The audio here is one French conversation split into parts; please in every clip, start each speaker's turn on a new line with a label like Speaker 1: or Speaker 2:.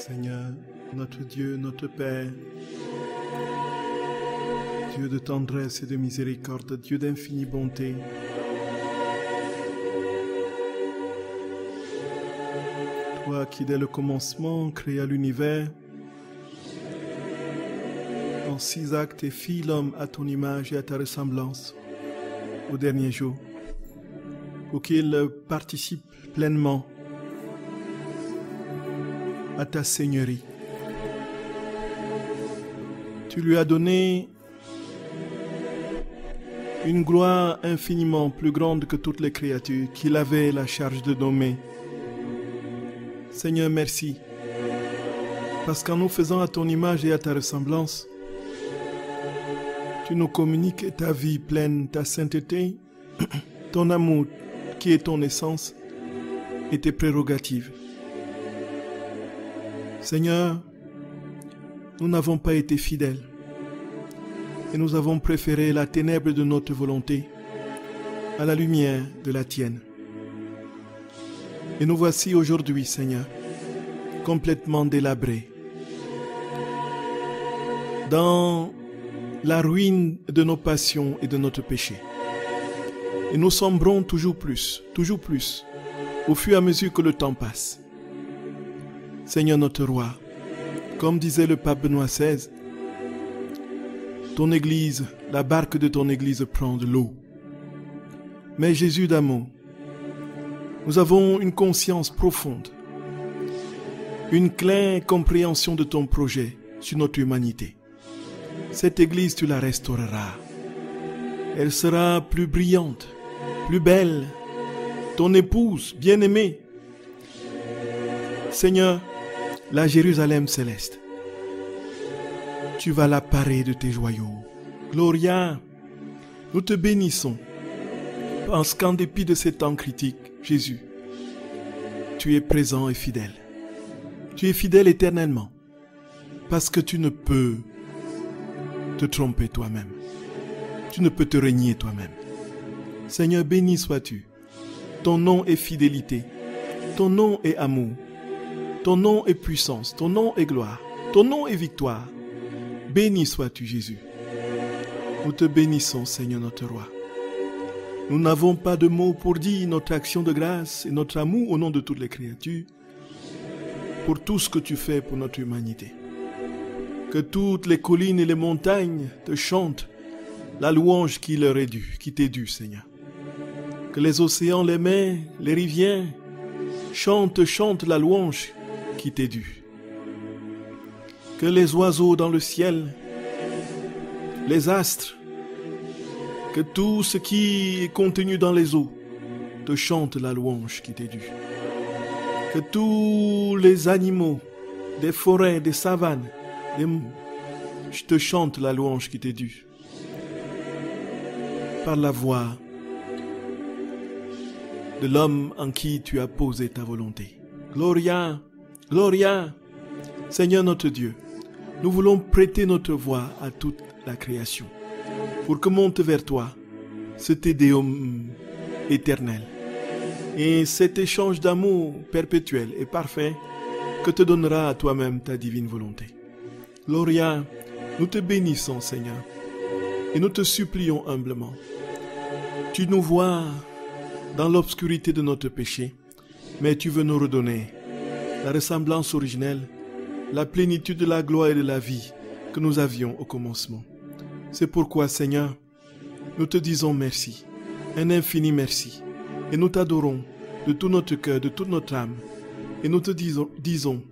Speaker 1: Seigneur, notre Dieu, notre Père, Dieu de tendresse et de miséricorde, Dieu d'infinie bonté, toi qui dès le commencement créa l'univers, en 6 actes et fis l'homme à ton image et à ta ressemblance au dernier jour, pour qu'il participe pleinement à ta seigneurie. Tu lui as donné une gloire infiniment plus grande que toutes les créatures qu'il avait la charge de nommer. Seigneur, merci, parce qu'en nous faisant à ton image et à ta ressemblance, tu nous communiques ta vie pleine, ta sainteté, ton amour qui est ton essence et tes prérogatives. Seigneur, nous n'avons pas été fidèles et nous avons préféré la ténèbre de notre volonté à la lumière de la tienne. Et nous voici aujourd'hui, Seigneur, complètement délabrés, dans la ruine de nos passions et de notre péché. Et nous sombrons toujours plus, au fur et à mesure que le temps passe. Seigneur notre roi, comme disait le pape Benoît XVI, ton Église, la barque de ton Église prend de l'eau. Mais Jésus d'amour, nous avons une conscience profonde, une claire compréhension de ton projet sur notre humanité. Cette Église, tu la restaureras. Elle sera plus brillante, plus belle, ton épouse bien-aimée. Seigneur, la Jérusalem céleste, tu vas la parer de tes joyaux. Gloria, nous te bénissons, parce qu'en dépit de ces temps critiques, Jésus, tu es présent et fidèle. Tu es fidèle éternellement, parce que tu ne peux te tromper toi-même. Tu ne peux te régner toi-même. Seigneur, béni sois-tu. Ton nom est fidélité. Ton nom est amour. Ton nom est puissance. Ton nom est gloire. Ton nom est victoire. Béni sois-tu, Jésus. Nous te bénissons, Seigneur notre roi. Nous n'avons pas de mots pour dire notre action de grâce et notre amour au nom de toutes les créatures pour tout ce que tu fais pour notre humanité. Que toutes les collines et les montagnes te chantent la louange qui leur est due, qui t'est due, Seigneur. Que les océans, les mers, les rivières chantent la louange qui t'est due. Que les oiseaux dans le ciel, les astres, que tout ce qui est contenu dans les eaux te chante la louange qui t'est due. Que tous les animaux des forêts, des savanes, je te chante la louange qui t'est due. Par la voix de l'homme en qui tu as posé ta volonté. Gloria, Gloria, Seigneur notre Dieu, nous voulons prêter notre voix à toute la création pour que monte vers toi ce Te Deum éternel et cet échange d'amour perpétuel et parfait que te donnera à toi-même ta divine volonté. Gloria, nous te bénissons, Seigneur, et nous te supplions humblement. Tu nous vois dans l'obscurité de notre péché, mais tu veux nous redonner la ressemblance originelle, la plénitude de la gloire et de la vie que nous avions au commencement. C'est pourquoi, Seigneur, nous te disons merci, un infini merci, et nous t'adorons de tout notre cœur, de toute notre âme, et nous te disons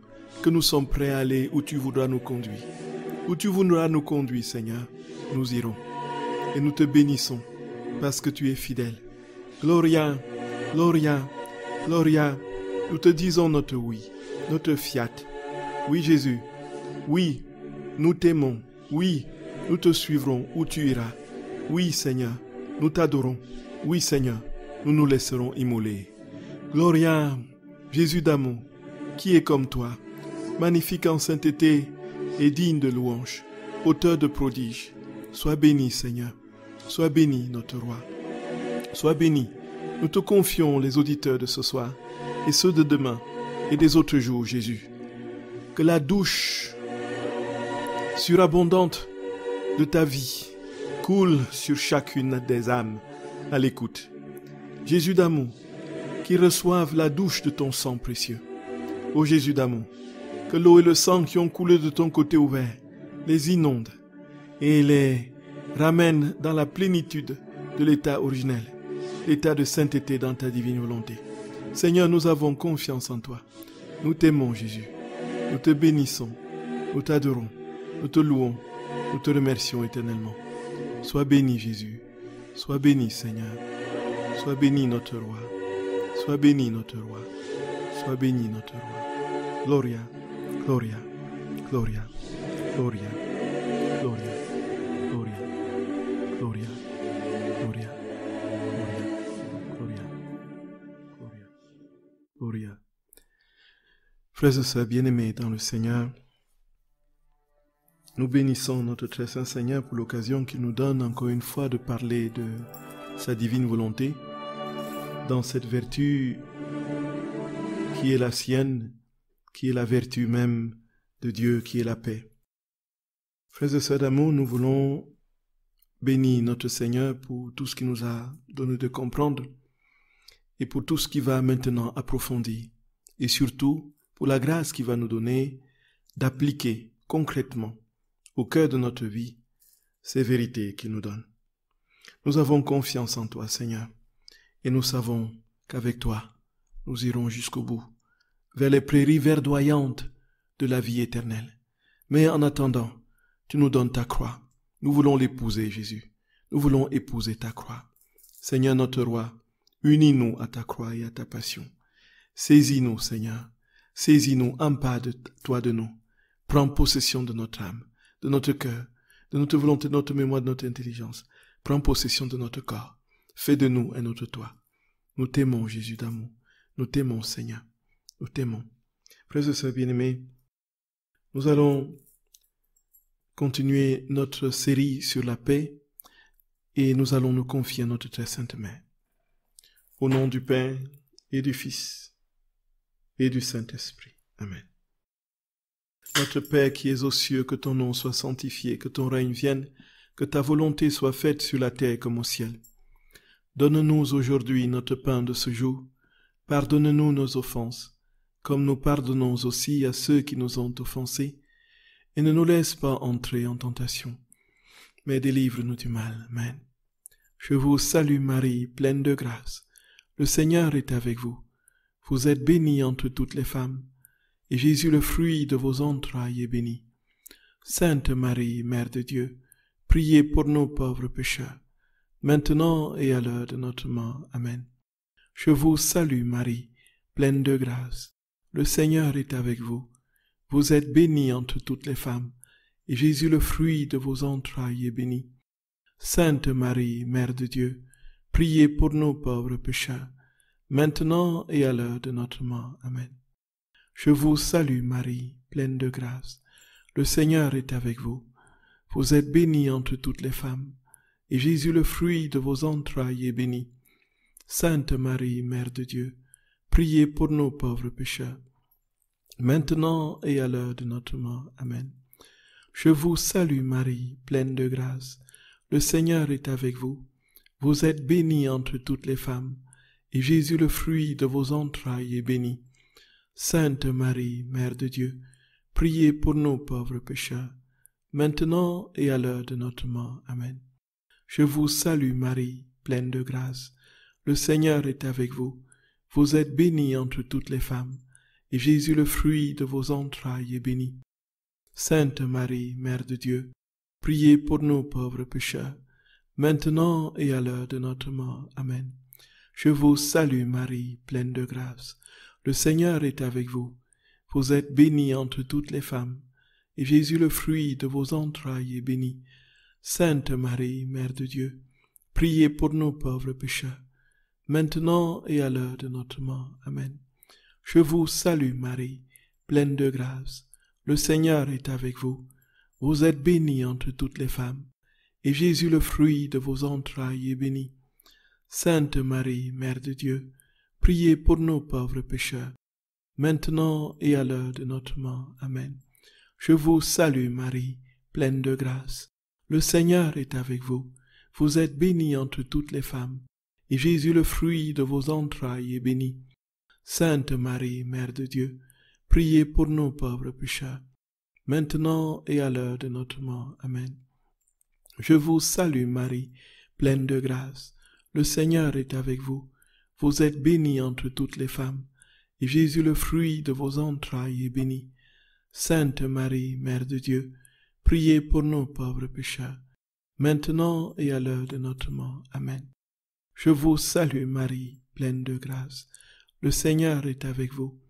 Speaker 1: que nous sommes prêts à aller où tu voudras nous conduire. Où tu voudras nous conduire, Seigneur, nous irons. Et nous te bénissons, parce que tu es fidèle. Gloria, Gloria, Gloria, nous te disons notre oui, notre fiat. Oui, Jésus, oui, nous t'aimons. Oui, nous te suivrons où tu iras. Oui, Seigneur, nous t'adorons. Oui, Seigneur, nous nous laisserons immoler. Gloria, Jésus d'amour, qui est comme toi, magnifique en sainteté et digne de louange, auteur de prodiges. Sois béni, Seigneur. Sois béni, notre roi. Sois béni. Nous te confions les auditeurs de ce soir et ceux de demain et des autres jours, Jésus. que la douche surabondante de ta vie coule sur chacune des âmes à l'écoute. Jésus d'amour, qu'ils reçoivent la douche de ton sang précieux. Ô Jésus d'amour, que l'eau et le sang qui ont coulé de ton côté ouvert les inondent et les ramènent dans la plénitude de l'état originel, l'état de sainteté dans ta divine volonté. Seigneur, nous avons confiance en toi. Nous t'aimons, Jésus. Nous te bénissons, nous t'adorons, nous te louons, nous te remercions éternellement. Sois béni, Jésus. Sois béni, Seigneur. Sois béni, notre roi. Sois béni, notre roi. Sois béni, notre roi. Gloria, Gloria, Gloria, Gloria, Gloria, Gloria, Gloria, Gloria, Gloria, Gloria, Gloria. Frères et sœurs bien-aimés dans le Seigneur, nous bénissons notre très saint Seigneur pour l'occasion qu'il nous donne encore une fois de parler de sa divine volonté dans cette vertu qui est la sienne, qui est la vertu même de Dieu, qui est la paix. Frères et sœurs d'amour, nous voulons bénir notre Seigneur pour tout ce qu'il nous a donné de comprendre et pour tout ce qu'il va maintenant approfondir et surtout pour la grâce qu'il va nous donner d'appliquer concrètement au cœur de notre vie ces vérités qu'il nous donne. Nous avons confiance en toi, Seigneur, et nous savons qu'avec toi, nous irons jusqu'au bout, vers les prairies verdoyantes de la vie éternelle. Mais en attendant, tu nous donnes ta croix. Nous voulons l'épouser, Jésus. Nous voulons épouser ta croix. Seigneur notre roi, unis-nous à ta croix et à ta passion. Saisis-nous, Seigneur. Saisis-nous, empare de toi de nous. Prends possession de notre âme, de notre cœur, de notre volonté, de notre mémoire, de notre intelligence. Prends possession de notre corps. Fais de nous un autre toi. Nous t'aimons, Jésus d'amour. Nous t'aimons, Seigneur. Nous t'aimons. Frères et sœurs bien-aimés, nous allons continuer notre série sur la paix et nous allons nous confier à notre très sainte Mère. Au nom du Père et du Fils et du Saint-Esprit. Amen. Notre Père qui es aux cieux, que ton nom soit sanctifié, que ton règne vienne, que ta volonté soit faite sur la terre comme au ciel. Donne-nous aujourd'hui notre pain de ce jour. Pardonne-nous nos offenses, comme nous pardonnons aussi à ceux qui nous ont offensés. Et ne nous laisse pas entrer en tentation, mais délivre-nous du mal. Amen. Je vous salue Marie, pleine de grâce. Le Seigneur est avec vous. Vous êtes bénie entre toutes les femmes, et Jésus, le fruit de vos entrailles, est béni. Sainte Marie, Mère de Dieu, priez pour nos pauvres pécheurs, maintenant et à l'heure de notre mort. Amen. Je vous salue Marie, pleine de grâce. Le Seigneur est avec vous. Vous êtes bénie entre toutes les femmes, et Jésus, le fruit de vos entrailles, est béni. Sainte Marie, Mère de Dieu, priez pour nos pauvres pécheurs, maintenant et à l'heure de notre mort. Amen. Je vous salue Marie, pleine de grâce. Le Seigneur est avec vous. Vous êtes bénie entre toutes les femmes, et Jésus, le fruit de vos entrailles, est béni. Sainte Marie, Mère de Dieu, priez pour nos pauvres pécheurs, maintenant et à l'heure de notre mort. Amen. Je vous salue Marie, pleine de grâce. Le Seigneur est avec vous. Vous êtes bénie entre toutes les femmes, et Jésus, le fruit de vos entrailles, est béni. Sainte Marie, Mère de Dieu, priez pour nos pauvres pécheurs, maintenant et à l'heure de notre mort. Amen. Je vous salue Marie, pleine de grâce. Le Seigneur est avec vous. Vous êtes bénie entre toutes les femmes, et Jésus, le fruit de vos entrailles, est béni. Sainte Marie, Mère de Dieu, priez pour nos pauvres pécheurs, maintenant et à l'heure de notre mort. Amen. Je vous salue Marie, pleine de grâce. Le Seigneur est avec vous. Vous êtes bénie entre toutes les femmes, et Jésus, le fruit de vos entrailles, est béni. Sainte Marie, Mère de Dieu, priez pour nos pauvres pécheurs, maintenant et à l'heure de notre mort. Amen. Je vous salue Marie, pleine de grâce. Le Seigneur est avec vous. Vous êtes bénie entre toutes les femmes, et Jésus, le fruit de vos entrailles, est béni. Sainte Marie, Mère de Dieu, priez pour nos pauvres pécheurs, maintenant et à l'heure de notre mort. Amen. Je vous salue Marie, pleine de grâce. Le Seigneur est avec vous. Vous êtes bénie entre toutes les femmes, et Jésus, le fruit de vos entrailles, est béni. Sainte Marie, Mère de Dieu, priez pour nous pauvres pécheurs, maintenant et à l'heure de notre mort. Amen. Je vous salue Marie, pleine de grâce. Le Seigneur est avec vous. Vous êtes bénie entre toutes les femmes, et Jésus, le fruit de vos entrailles, est béni. Sainte Marie, Mère de Dieu, priez pour nous pauvres pécheurs, maintenant et à l'heure de notre mort. Amen. Je vous salue Marie, pleine de grâce. Le Seigneur est avec vous.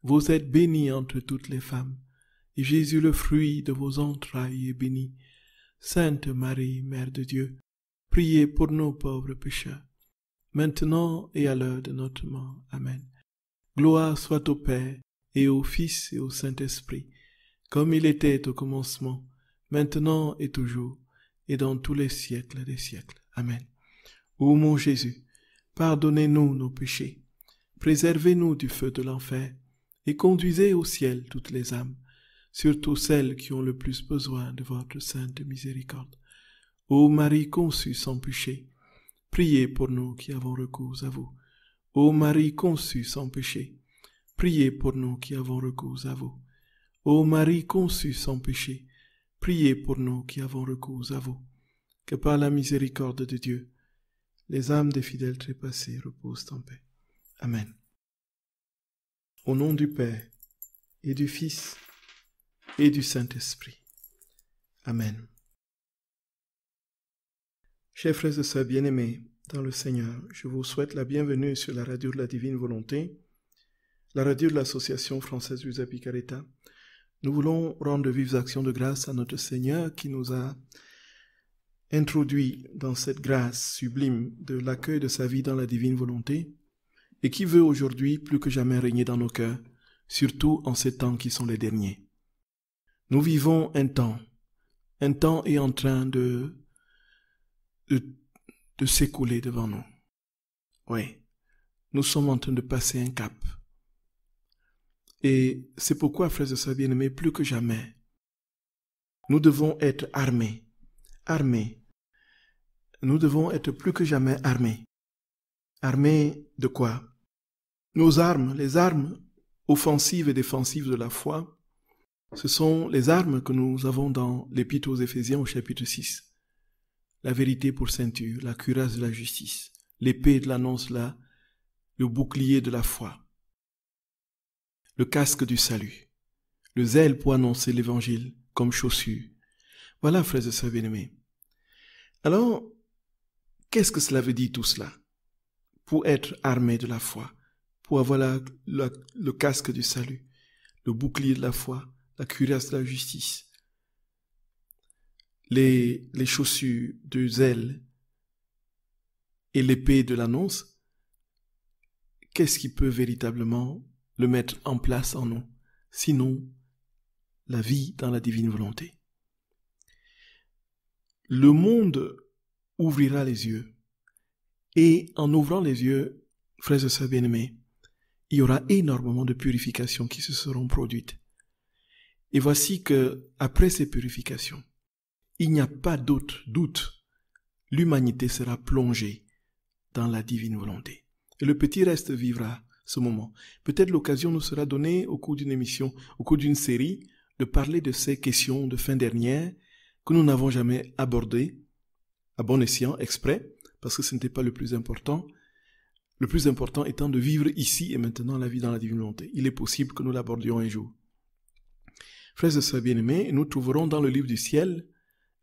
Speaker 1: Vous êtes bénie entre toutes les femmes, et Jésus, le fruit de vos entrailles, est béni. Sainte Marie, Mère de Dieu, priez pour nous pauvres pécheurs, maintenant et à l'heure de notre mort. Amen. Gloire soit au Père, et au Fils, et au Saint-Esprit, comme il était au commencement, maintenant et toujours, et dans tous les siècles des siècles. Amen. Ô mon Jésus, pardonnez-nous nos péchés, préservez-nous du feu de l'enfer, et conduisez au ciel toutes les âmes, surtout celles qui ont le plus besoin de votre sainte miséricorde. Ô Marie conçue sans péché, priez pour nous qui avons recours à vous. Ô Marie conçue sans péché, priez pour nous qui avons recours à vous. Ô Marie conçue sans péché, priez pour nous qui avons recours à vous. Que par la miséricorde de Dieu, les âmes des fidèles trépassés reposent en paix. Amen. Au nom du Père, et du Fils, et du Saint-Esprit. Amen. Chers frères et sœurs bien-aimés dans le Seigneur, je vous souhaite la bienvenue sur la radio de la Divine Volonté, la radio de l'Association française Luisa Picaretta. Nous voulons rendre de vives actions de grâce à notre Seigneur qui nous a introduits dans cette grâce sublime de l'accueil de sa vie dans la Divine Volonté et qui veut aujourd'hui plus que jamais régner dans nos cœurs, surtout en ces temps qui sont les derniers. Nous vivons un temps est en train de s'écouler devant nous. Oui, nous sommes en train de passer un cap. Et c'est pourquoi, frères et sœurs bien-aimés, plus que jamais, nous devons être armés. Nous devons être plus que jamais armés. Armés de quoi? Nos armes, les armes offensives et défensives de la foi, ce sont les armes que nous avons dans l'Épître aux Éphésiens au chapitre 6. La vérité pour ceinture, la cuirasse de la justice, l'épée de l'annonce là, le bouclier de la foi, le casque du salut, le zèle pour annoncer l'évangile comme chaussure. Voilà, frères et sœurs bien-aimés. Alors, qu'est-ce que cela veut dire tout cela? Pour être armé de la foi, pour avoir le casque du salut, le bouclier de la foi, la cuirasse de la justice, les chaussures de zèle et l'épée de l'annonce, qu'est-ce qui peut véritablement le mettre en place en nous, sinon la vie dans la divine volonté? Le monde ouvrira les yeux, et en ouvrant les yeux, frères et sœurs bien-aimés, il y aura énormément de purifications qui se seront produites. Et voici que, après ces purifications, il n'y a pas d'autre doute, l'humanité sera plongée dans la divine volonté. Et le petit reste vivra ce moment. Peut-être l'occasion nous sera donnée au cours d'une émission, au cours d'une série, de parler de ces questions de fin dernière que nous n'avons jamais abordées, à bon escient, exprès, parce que ce n'était pas le plus important. Le plus important étant de vivre ici et maintenant la vie dans la divine volonté. Il est possible que nous l'abordions un jour. Frères et sœurs bien-aimés, nous trouverons dans le livre du ciel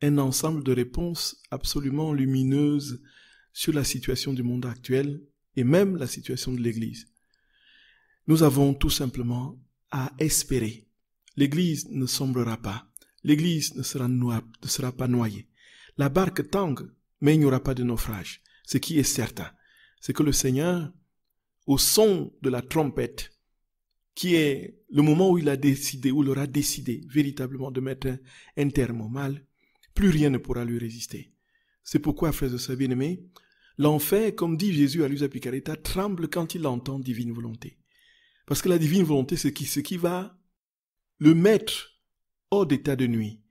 Speaker 1: un ensemble de réponses absolument lumineuses sur la situation du monde actuel et même la situation de l'Église. Nous avons tout simplement à espérer. L'Église ne sombrera pas. L'Église ne sera pas noyée. La barque tangue, mais il n'y aura pas de naufrage. Ce qui est certain, c'est que le Seigneur, au son de la trompette, qui est le moment où il a décidé, où il aura décidé véritablement de mettre un terme au mal, plus rien ne pourra lui résister. C'est pourquoi, frères et sœurs bien-aimés, l'enfer, comme dit Jésus à Luisa Picaretta, tremble quand il entend divine volonté. Parce que la divine volonté, c'est ce qui va le mettre hors d'état de nuit.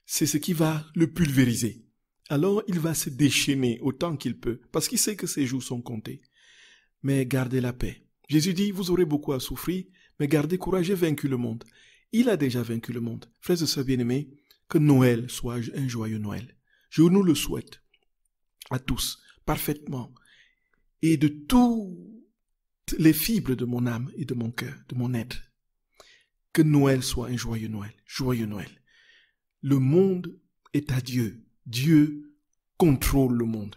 Speaker 1: C'est ce qui va le pulvériser. Alors, il va se déchaîner autant qu'il peut, parce qu'il sait que ses jours sont comptés. Mais gardez la paix. Jésus dit, vous aurez beaucoup à souffrir, mais gardez courage, j'ai vaincu le monde. Il a déjà vaincu le monde. Frères et sœurs bien-aimés, que Noël soit un joyeux Noël. Je nous le souhaite à tous, parfaitement, et de toutes les fibres de mon âme et de mon cœur, de mon être. Que Noël soit un joyeux Noël, joyeux Noël. Le monde est à Dieu. Dieu contrôle le monde.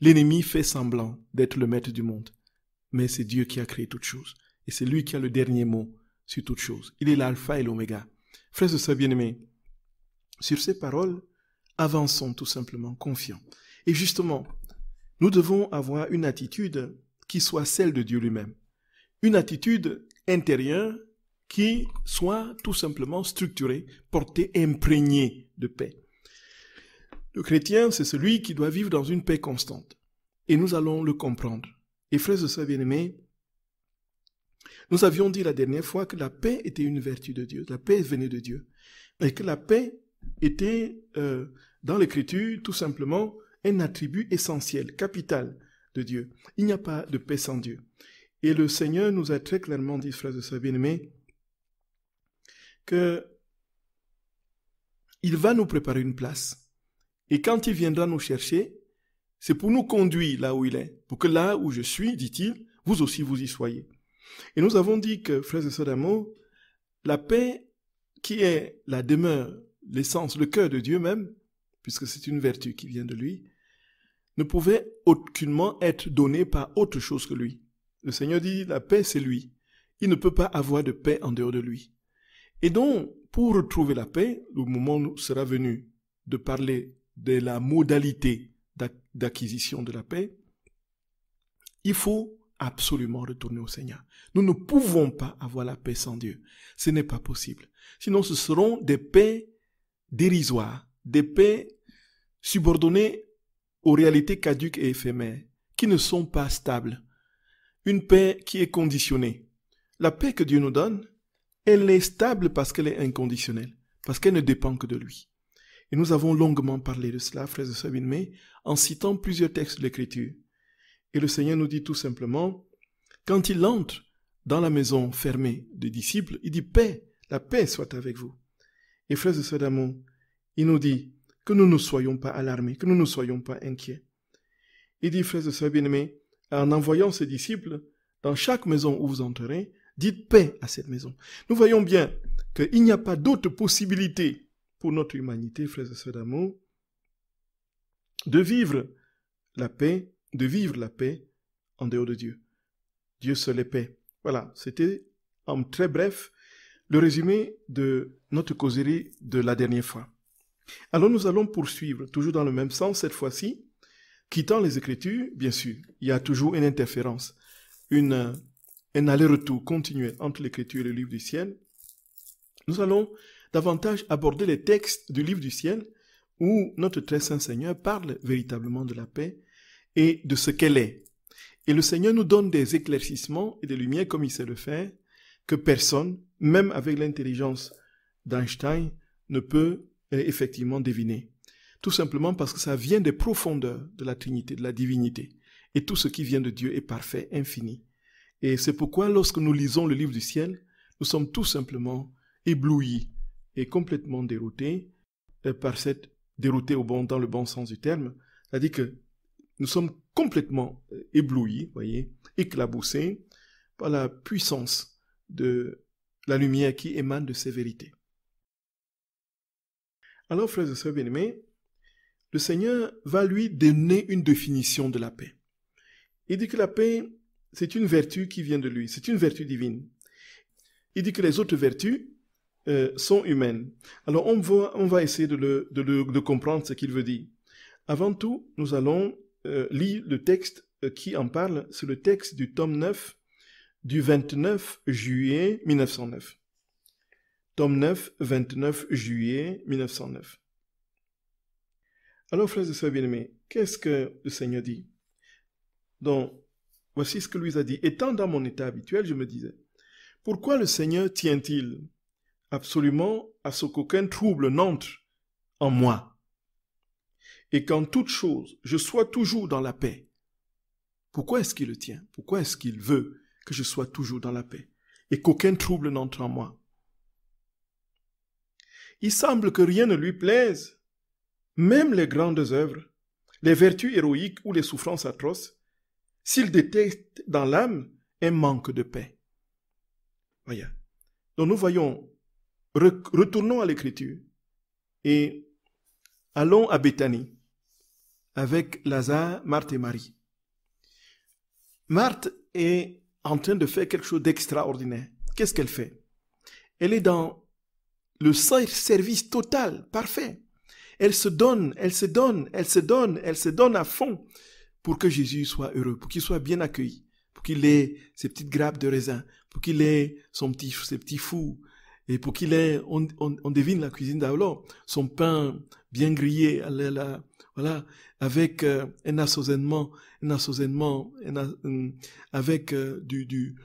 Speaker 1: L'ennemi fait semblant d'être le maître du monde, mais c'est Dieu qui a créé toutes choses. Et c'est lui qui a le dernier mot sur toutes choses. Il est l'alpha et l'oméga. Frères et sœurs bien-aimés, sur ces paroles, avançons tout simplement confiants. Et justement, nous devons avoir une attitude qui soit celle de Dieu lui-même. Une attitude intérieure qui soit tout simplement structurée, portée, imprégnée de paix. Le chrétien, c'est celui qui doit vivre dans une paix constante. Et nous allons le comprendre. Et frères et sœurs bien-aimés, nous avions dit la dernière fois que la paix était une vertu de Dieu. La paix venait de Dieu. Et que la paix était, dans l'Écriture, tout simplement, un attribut essentiel, capital de Dieu. Il n'y a pas de paix sans Dieu. Et le Seigneur nous a très clairement dit, frères et sœurs bien-aimés, que il va nous préparer une place. Et quand il viendra nous chercher, c'est pour nous conduire là où il est. Pour que là où je suis, dit-il, vous aussi vous y soyez. Et nous avons dit que, frères et sœurs d'amour, la paix qui est la demeure, l'essence, le cœur de Dieu même, puisque c'est une vertu qui vient de lui, ne pouvait aucunement être donnée par autre chose que lui. Le Seigneur dit, la paix c'est lui. Il ne peut pas avoir de paix en dehors de lui. Et donc, pour retrouver la paix, le moment sera venu de parler de la modalité d'acquisition de la paix, il faut absolument retourner au Seigneur. Nous ne pouvons pas avoir la paix sans Dieu. Ce n'est pas possible. Sinon, ce seront des paix dérisoires, des paix subordonnées aux réalités caduques et éphémères, qui ne sont pas stables. Une paix qui est conditionnée. La paix que Dieu nous donne, elle est stable parce qu'elle est inconditionnelle, parce qu'elle ne dépend que de lui. Et nous avons longuement parlé de cela, frères et sœurs bien-aimés, en citant plusieurs textes de l'Écriture. Et le Seigneur nous dit tout simplement, quand il entre dans la maison fermée des disciples, il dit paix, la paix soit avec vous. Et frères et sœurs d'amour, il nous dit que nous ne soyons pas alarmés, que nous ne soyons pas inquiets. Il dit, frères et sœurs bien-aimés, en envoyant ses disciples, dans chaque maison où vous entrerez, dites paix à cette maison. Nous voyons bien qu'il n'y a pas d'autre possibilité pour notre humanité, frères et sœurs d'amour, de vivre la paix en dehors de Dieu. Dieu seul est paix. Voilà, c'était en très bref le résumé de notre causerie de la dernière fois. Alors nous allons poursuivre, toujours dans le même sens cette fois-ci, quittant les Écritures, bien sûr, il y a toujours une interférence, un aller-retour continuel entre l'Écriture et le livre du ciel. Nous allons davantage aborder les textes du livre du ciel où notre très saint Seigneur parle véritablement de la paix et de ce qu'elle est. Et le Seigneur nous donne des éclaircissements et des lumières comme il sait le faire, que personne, même avec l'intelligence d'Einstein, ne peut effectivement deviner. Tout simplement parce que ça vient des profondeurs de la Trinité, de la divinité. Et tout ce qui vient de Dieu est parfait, infini. Et c'est pourquoi lorsque nous lisons le livre du ciel, nous sommes tout simplement éblouis et complètement déroutés déroutés dans le bon sens du terme, c'est-à-dire que nous sommes complètement éblouis, voyez, éclaboussés par la puissance de la lumière qui émane de ces vérités. Alors, frères et sœurs bien-aimés, le Seigneur va lui donner une définition de la paix. Il dit que la paix, c'est une vertu qui vient de lui, c'est une vertu divine. Il dit que les autres vertus sont humaines. Alors, on va essayer de comprendre ce qu'il veut dire. Avant tout, nous allons lire le texte qui en parle. C'est le texte du tome 9 du 29 juillet 1909. Tome 9, 29 juillet 1909. Alors, frères et sœurs bien-aimés, qu'est-ce que le Seigneur dit? Donc, voici ce que lui a dit. Étant dans mon état habituel, je me disais, Pourquoi le Seigneur tient-il absolument à ce qu'aucun trouble n'entre en moi et qu'en toute chose, je sois toujours dans la paix? Pourquoi est-ce qu'il le tient? Pourquoi est-ce qu'il veut que je sois toujours dans la paix et qu'aucun trouble n'entre en moi? Il semble que rien ne lui plaise, même les grandes œuvres, les vertus héroïques ou les souffrances atroces, s'il détecte dans l'âme un manque de paix. Voyez. Donc nous voyons, retournons à l'écriture et allons à Béthanie avec Lazare, Marthe et Marie. Marthe est en train de faire quelque chose d'extraordinaire. Qu'est-ce qu'elle fait? Elle est dans le service total, parfait. Elle se donne à fond pour que Jésus soit heureux, pour qu'il soit bien accueilli, pour qu'il ait ses petites grappes de raisin, pour qu'il ait ses petits fours, et pour qu'il ait, on devine la cuisine d'Aulon, son pain bien grillé, voilà, avec un assaisonnement, avec du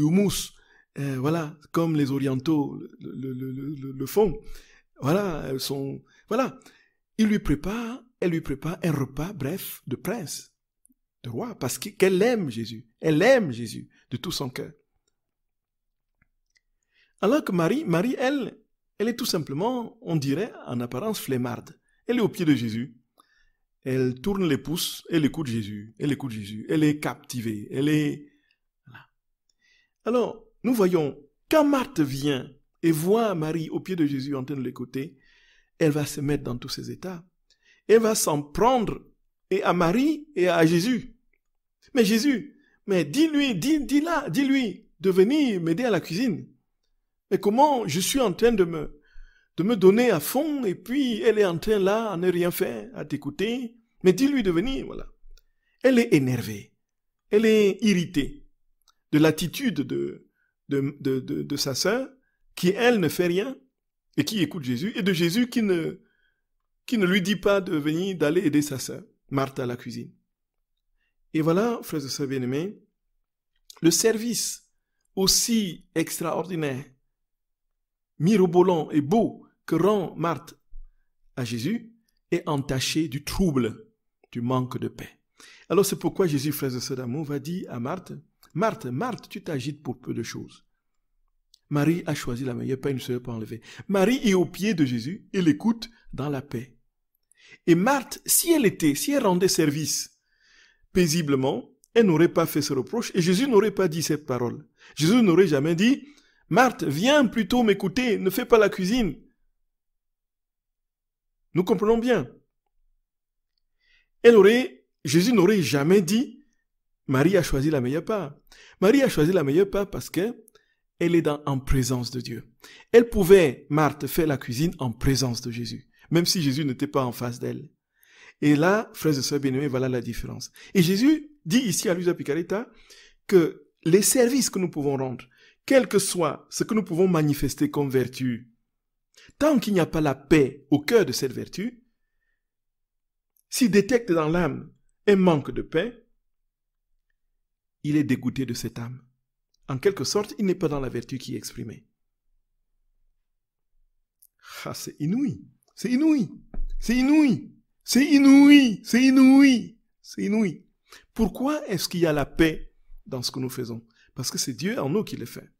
Speaker 1: houmous, voilà, comme les orientaux le font. Voilà, voilà. Elle lui prépare un repas, bref, de prince, de roi, parce qu'elle aime Jésus. Elle aime Jésus de tout son cœur. Alors que Marie, elle est tout simplement, on dirait, en apparence flemmarde. Elle est au pied de Jésus. Elle tourne les pouces, elle écoute Jésus. Elle est captivée. Voilà. Alors, nous voyons, quand Marthe vient et voit Marie au pied de Jésus en train de l'écouter, elle va se mettre dans tous ses états. Elle va s'en prendre et à Marie et à Jésus. Mais Jésus, mais dis-lui de venir m'aider à la cuisine. Mais comment je suis en train de me donner à fond et puis elle est en train là à ne rien faire, à t'écouter. Mais dis-lui de venir, voilà. Elle est énervée. Elle est irritée de l'attitude de sa sœur qui, elle, ne fait rien et qui écoute Jésus, et de Jésus qui ne lui dit pas de venir, d'aller aider sa sœur, Marthe, à la cuisine. Et voilà, frères et sœurs bien-aimés, le service aussi extraordinaire, mirobolant et beau que rend Marthe à Jésus est entaché du trouble, du manque de paix. Alors c'est pourquoi Jésus, frères et sœurs d'amour, va dire à Marthe, Marthe, tu t'agites pour peu de choses. Marie a choisi la meilleure, pas une seule pas enlevée. Marie est au pied de Jésus et l'écoute dans la paix. Et Marthe, si elle rendait service paisiblement, elle n'aurait pas fait ce reproche et Jésus n'aurait pas dit cette parole. Jésus n'aurait jamais dit, Marthe, viens plutôt m'écouter, ne fais pas la cuisine. Nous comprenons bien. Jésus n'aurait jamais dit, Marie a choisi la meilleure part. Marie a choisi la meilleure part parce que elle est en présence de Dieu. Elle pouvait, Marthe, faire la cuisine en présence de Jésus, même si Jésus n'était pas en face d'elle. Et là, frères et sœurs bien-aimés, voilà la différence. Et Jésus dit ici à Luisa Picaretta que les services que nous pouvons rendre, quel que soit ce que nous pouvons manifester comme vertu, tant qu'il n'y a pas la paix au cœur de cette vertu, s'il détecte dans l'âme un manque de paix, il est dégoûté de cette âme. En quelque sorte, il n'est pas dans la vertu qui est exprimée. Ah, c'est inouï. Pourquoi est-ce qu'il y a la paix dans ce que nous faisons? Parce que c'est Dieu en nous qui le fait.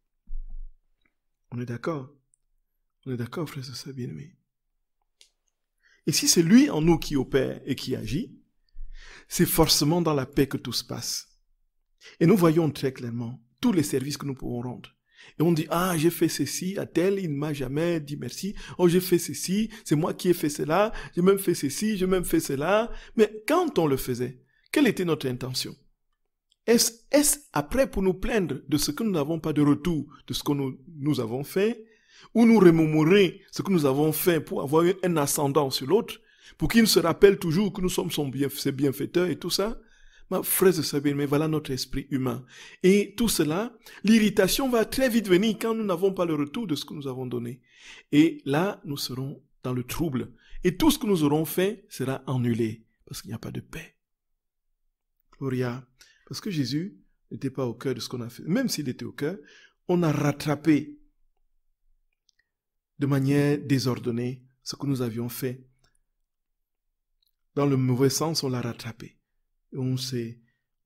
Speaker 1: On est d'accord? On est d'accord, frères et sœurs bien-aimés? Et si c'est lui en nous qui opère et qui agit, c'est forcément dans la paix que tout se passe. Et nous voyons très clairement tous les services que nous pouvons rendre. Et on dit, ah, j'ai fait ceci à tel, il ne m'a jamais dit merci. Oh, j'ai fait ceci, c'est moi qui ai fait cela, j'ai même fait ceci, j'ai même fait cela. Mais quand on le faisait, quelle était notre intention? Est-ce après pour nous plaindre de ce que nous n'avons pas de retour de ce que nous avons fait, ou nous remémorer ce que nous avons fait pour avoir un ascendant sur l'autre, pour qu'il se rappelle toujours que nous sommes ses bienfaiteurs et tout ça? Ma frère et sœur bien-aimés, voilà notre esprit humain. Et tout cela, l'irritation va très vite venir quand nous n'avons pas le retour de ce que nous avons donné. Et là, nous serons dans le trouble. Et tout ce que nous aurons fait sera annulé, parce qu'il n'y a pas de paix. Gloria. Parce que Jésus n'était pas au cœur de ce qu'on a fait. Même s'il était au cœur, on a rattrapé de manière désordonnée ce que nous avions fait. Dans le mauvais sens, on l'a rattrapé. Et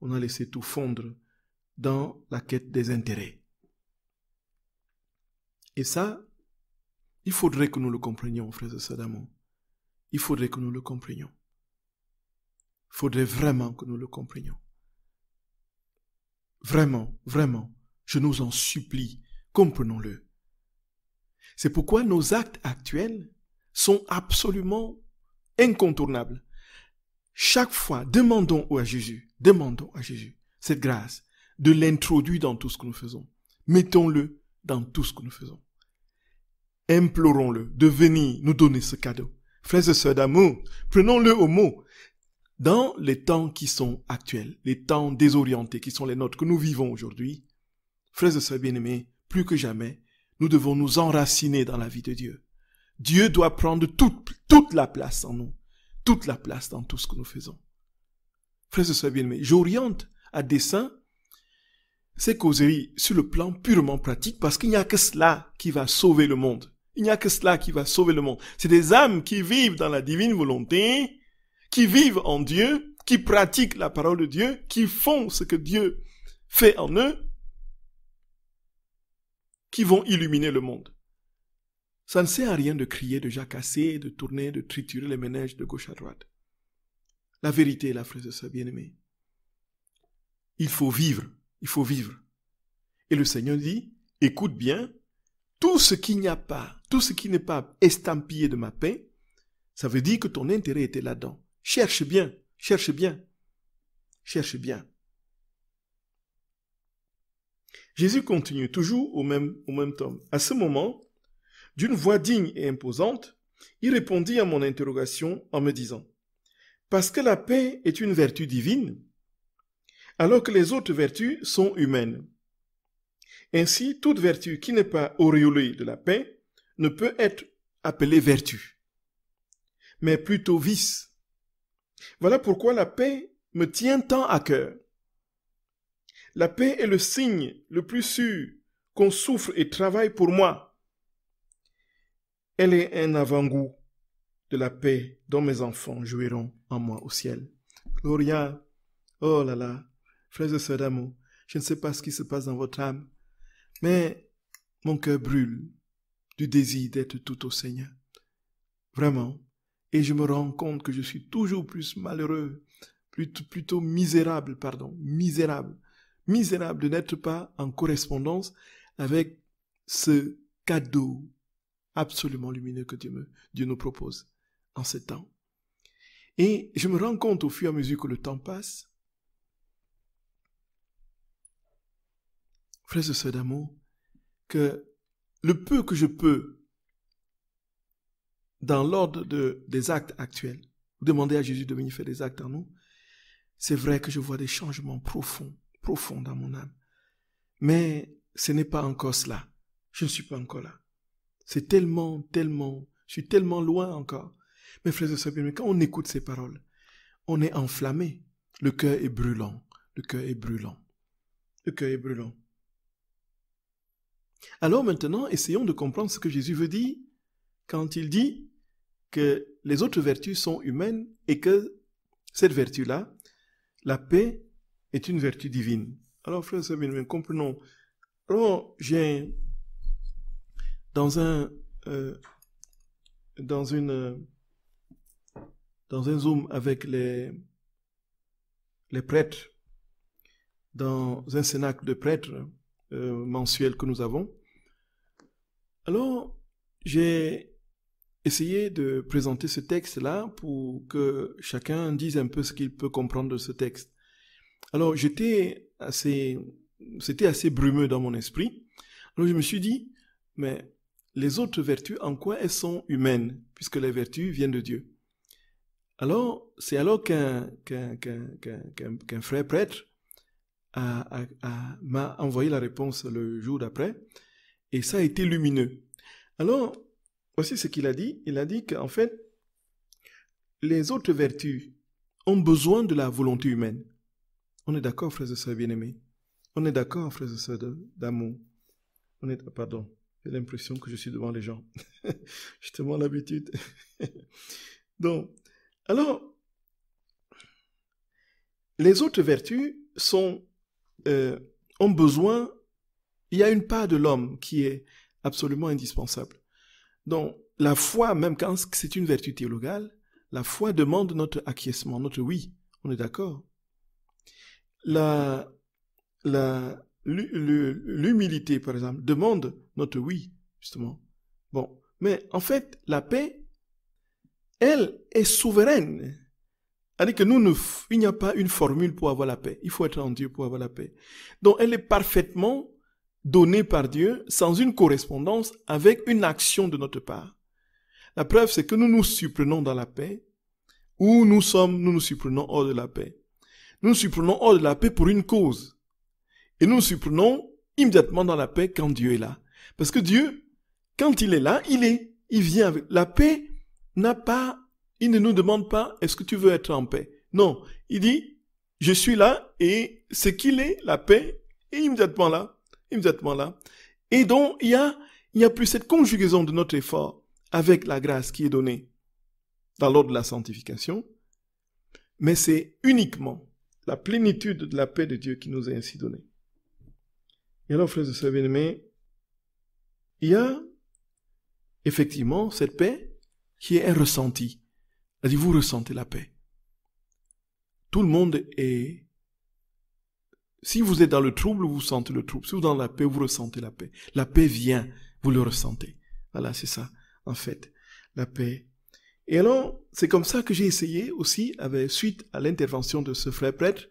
Speaker 1: on a laissé tout fondre dans la quête des intérêts. Et ça, il faudrait que nous le comprenions, frères et sœurs d'amour. Il faudrait que nous le comprenions. Il faudrait vraiment que nous le comprenions. Vraiment, vraiment, je nous en supplie, comprenons-le. C'est pourquoi nos actes actuels sont absolument incontournables. Chaque fois, demandons à Jésus cette grâce de l'introduire dans tout ce que nous faisons. Mettons-le dans tout ce que nous faisons. Implorons-le de venir nous donner ce cadeau. Frères et sœurs d'amour, prenons-le au mot. Dans les temps qui sont actuels, les temps désorientés qui sont les nôtres que nous vivons aujourd'hui, frères et sœurs bien-aimés, plus que jamais, nous devons nous enraciner dans la vie de Dieu. Dieu doit prendre toute la place en nous, toute la place dans tout ce que nous faisons. Frères et sœurs bien-aimés, j'oriente à dessein ces causeries sur le plan purement pratique parce qu'il n'y a que cela qui va sauver le monde. Il n'y a que cela qui va sauver le monde. C'est des âmes qui vivent dans la divine volonté, qui vivent en Dieu, qui pratiquent la parole de Dieu, qui font ce que Dieu fait en eux, qui vont illuminer le monde. Ça ne sert à rien de crier, de jacasser, de tourner, de triturer les ménages de gauche à droite. La vérité est là, frères et sœurs bien-aimés. Il faut vivre, il faut vivre. Et le Seigneur dit, écoute bien, tout ce qui n'y a pas, tout ce qui n'est pas estampillé de ma paix, ça veut dire que ton intérêt était là-dedans. Cherche bien, cherche bien, cherche bien. Jésus continue toujours au même tome. À ce moment, d'une voix digne et imposante, il répondit à mon interrogation en me disant, « Parce que la paix est une vertu divine, alors que les autres vertus sont humaines. Ainsi, toute vertu qui n'est pas auréolée de la paix ne peut être appelée vertu, mais plutôt vice. Voilà pourquoi la paix me tient tant à cœur. La paix est le signe le plus sûr qu'on souffre et travaille pour moi. Elle est un avant-goût de la paix dont mes enfants jouiront en moi au ciel. » Gloria, oh là là, frères et sœurs d'amour, je ne sais pas ce qui se passe dans votre âme, mais mon cœur brûle du désir d'être tout au Seigneur. Vraiment. Et je me rends compte que je suis toujours plus malheureux, plutôt misérable de n'être pas en correspondance avec ce cadeau absolument lumineux que Dieu nous propose en ce temps. Et je me rends compte au fur et à mesure que le temps passe, frères et sœurs d'amour, que le peu que je peux, dans l'ordre des actes actuels, demander à Jésus de venir faire des actes en nous, c'est vrai que je vois des changements profonds dans mon âme. Mais ce n'est pas encore cela. Je ne suis pas encore là. C'est je suis tellement loin encore. Mes frères et sœurs, quand on écoute ces paroles, on est enflammé. Le cœur est brûlant. Le cœur est brûlant. Le cœur est brûlant. Alors maintenant, essayons de comprendre ce que Jésus veut dire quand il dit que les autres vertus sont humaines et que cette vertu-là, la paix, est une vertu divine. Alors, frères et sœurs bien-aimés, comprenons. Alors, j'ai dans un Zoom avec les prêtres, dans un cénacle de prêtres mensuel que nous avons. Alors, j'ai essayé de présenter ce texte-là pour que chacun dise un peu ce qu'il peut comprendre de ce texte. Alors, c'était assez brumeux dans mon esprit. Alors, je me suis dit, mais les autres vertus, en quoi elles sont humaines, puisque les vertus viennent de Dieu? Alors, c'est alors qu'un frère prêtre m'a envoyé la réponse le jour d'après, et ça a été lumineux. Alors, voici ce qu'il a dit. Il a dit qu'en fait, les autres vertus ont besoin de la volonté humaine. On est d'accord, frères et sœurs bien-aimés? On est d'accord, frères et sœurs d'amour? Pardon, j'ai l'impression que je suis devant les gens. J'ai tellement l'habitude. Donc, alors, les autres vertus ont besoin, il y a une part de l'homme qui est absolument indispensable. Donc, la foi, même quand c'est une vertu théologale, la foi demande notre acquiescement, notre oui, on est d'accord. L'humilité, par exemple, demande notre oui, justement. Bon, mais en fait, la paix, elle est souveraine. C'est-à-dire que il n'y a pas une formule pour avoir la paix. Il faut être en Dieu pour avoir la paix. Donc, elle est parfaitement donnée par Dieu sans une correspondance avec une action de notre part. La preuve, c'est que nous nous surprenons dans la paix ou nous nous surprenons hors de la paix. Nous nous surprenons hors de la paix pour une cause. Et nous nous surprenons immédiatement dans la paix quand Dieu est là. Parce que Dieu, quand il est là, il vient avec. La paix il ne nous demande pas, est-ce que tu veux être en paix? Non, il dit, je suis là et ce qu'il est, la paix, est immédiatement là. Et donc, il y a plus cette conjugaison de notre effort avec la grâce qui est donnée dans l'ordre de la sanctification, mais c'est uniquement la plénitude de la paix de Dieu qui nous est ainsi donnée. Et alors, frères et sœurs bien-aimés, il y a effectivement cette paix qui est un ressenti. C'est-à-dire, vous ressentez la paix. Tout le monde est... Si vous êtes dans le trouble, vous sentez le trouble. Si vous êtes dans la paix, vous ressentez la paix. La paix vient, vous le ressentez. Voilà, c'est ça, en fait, la paix. Et alors, c'est comme ça que j'ai essayé aussi, suite à l'intervention de ce frère prêtre,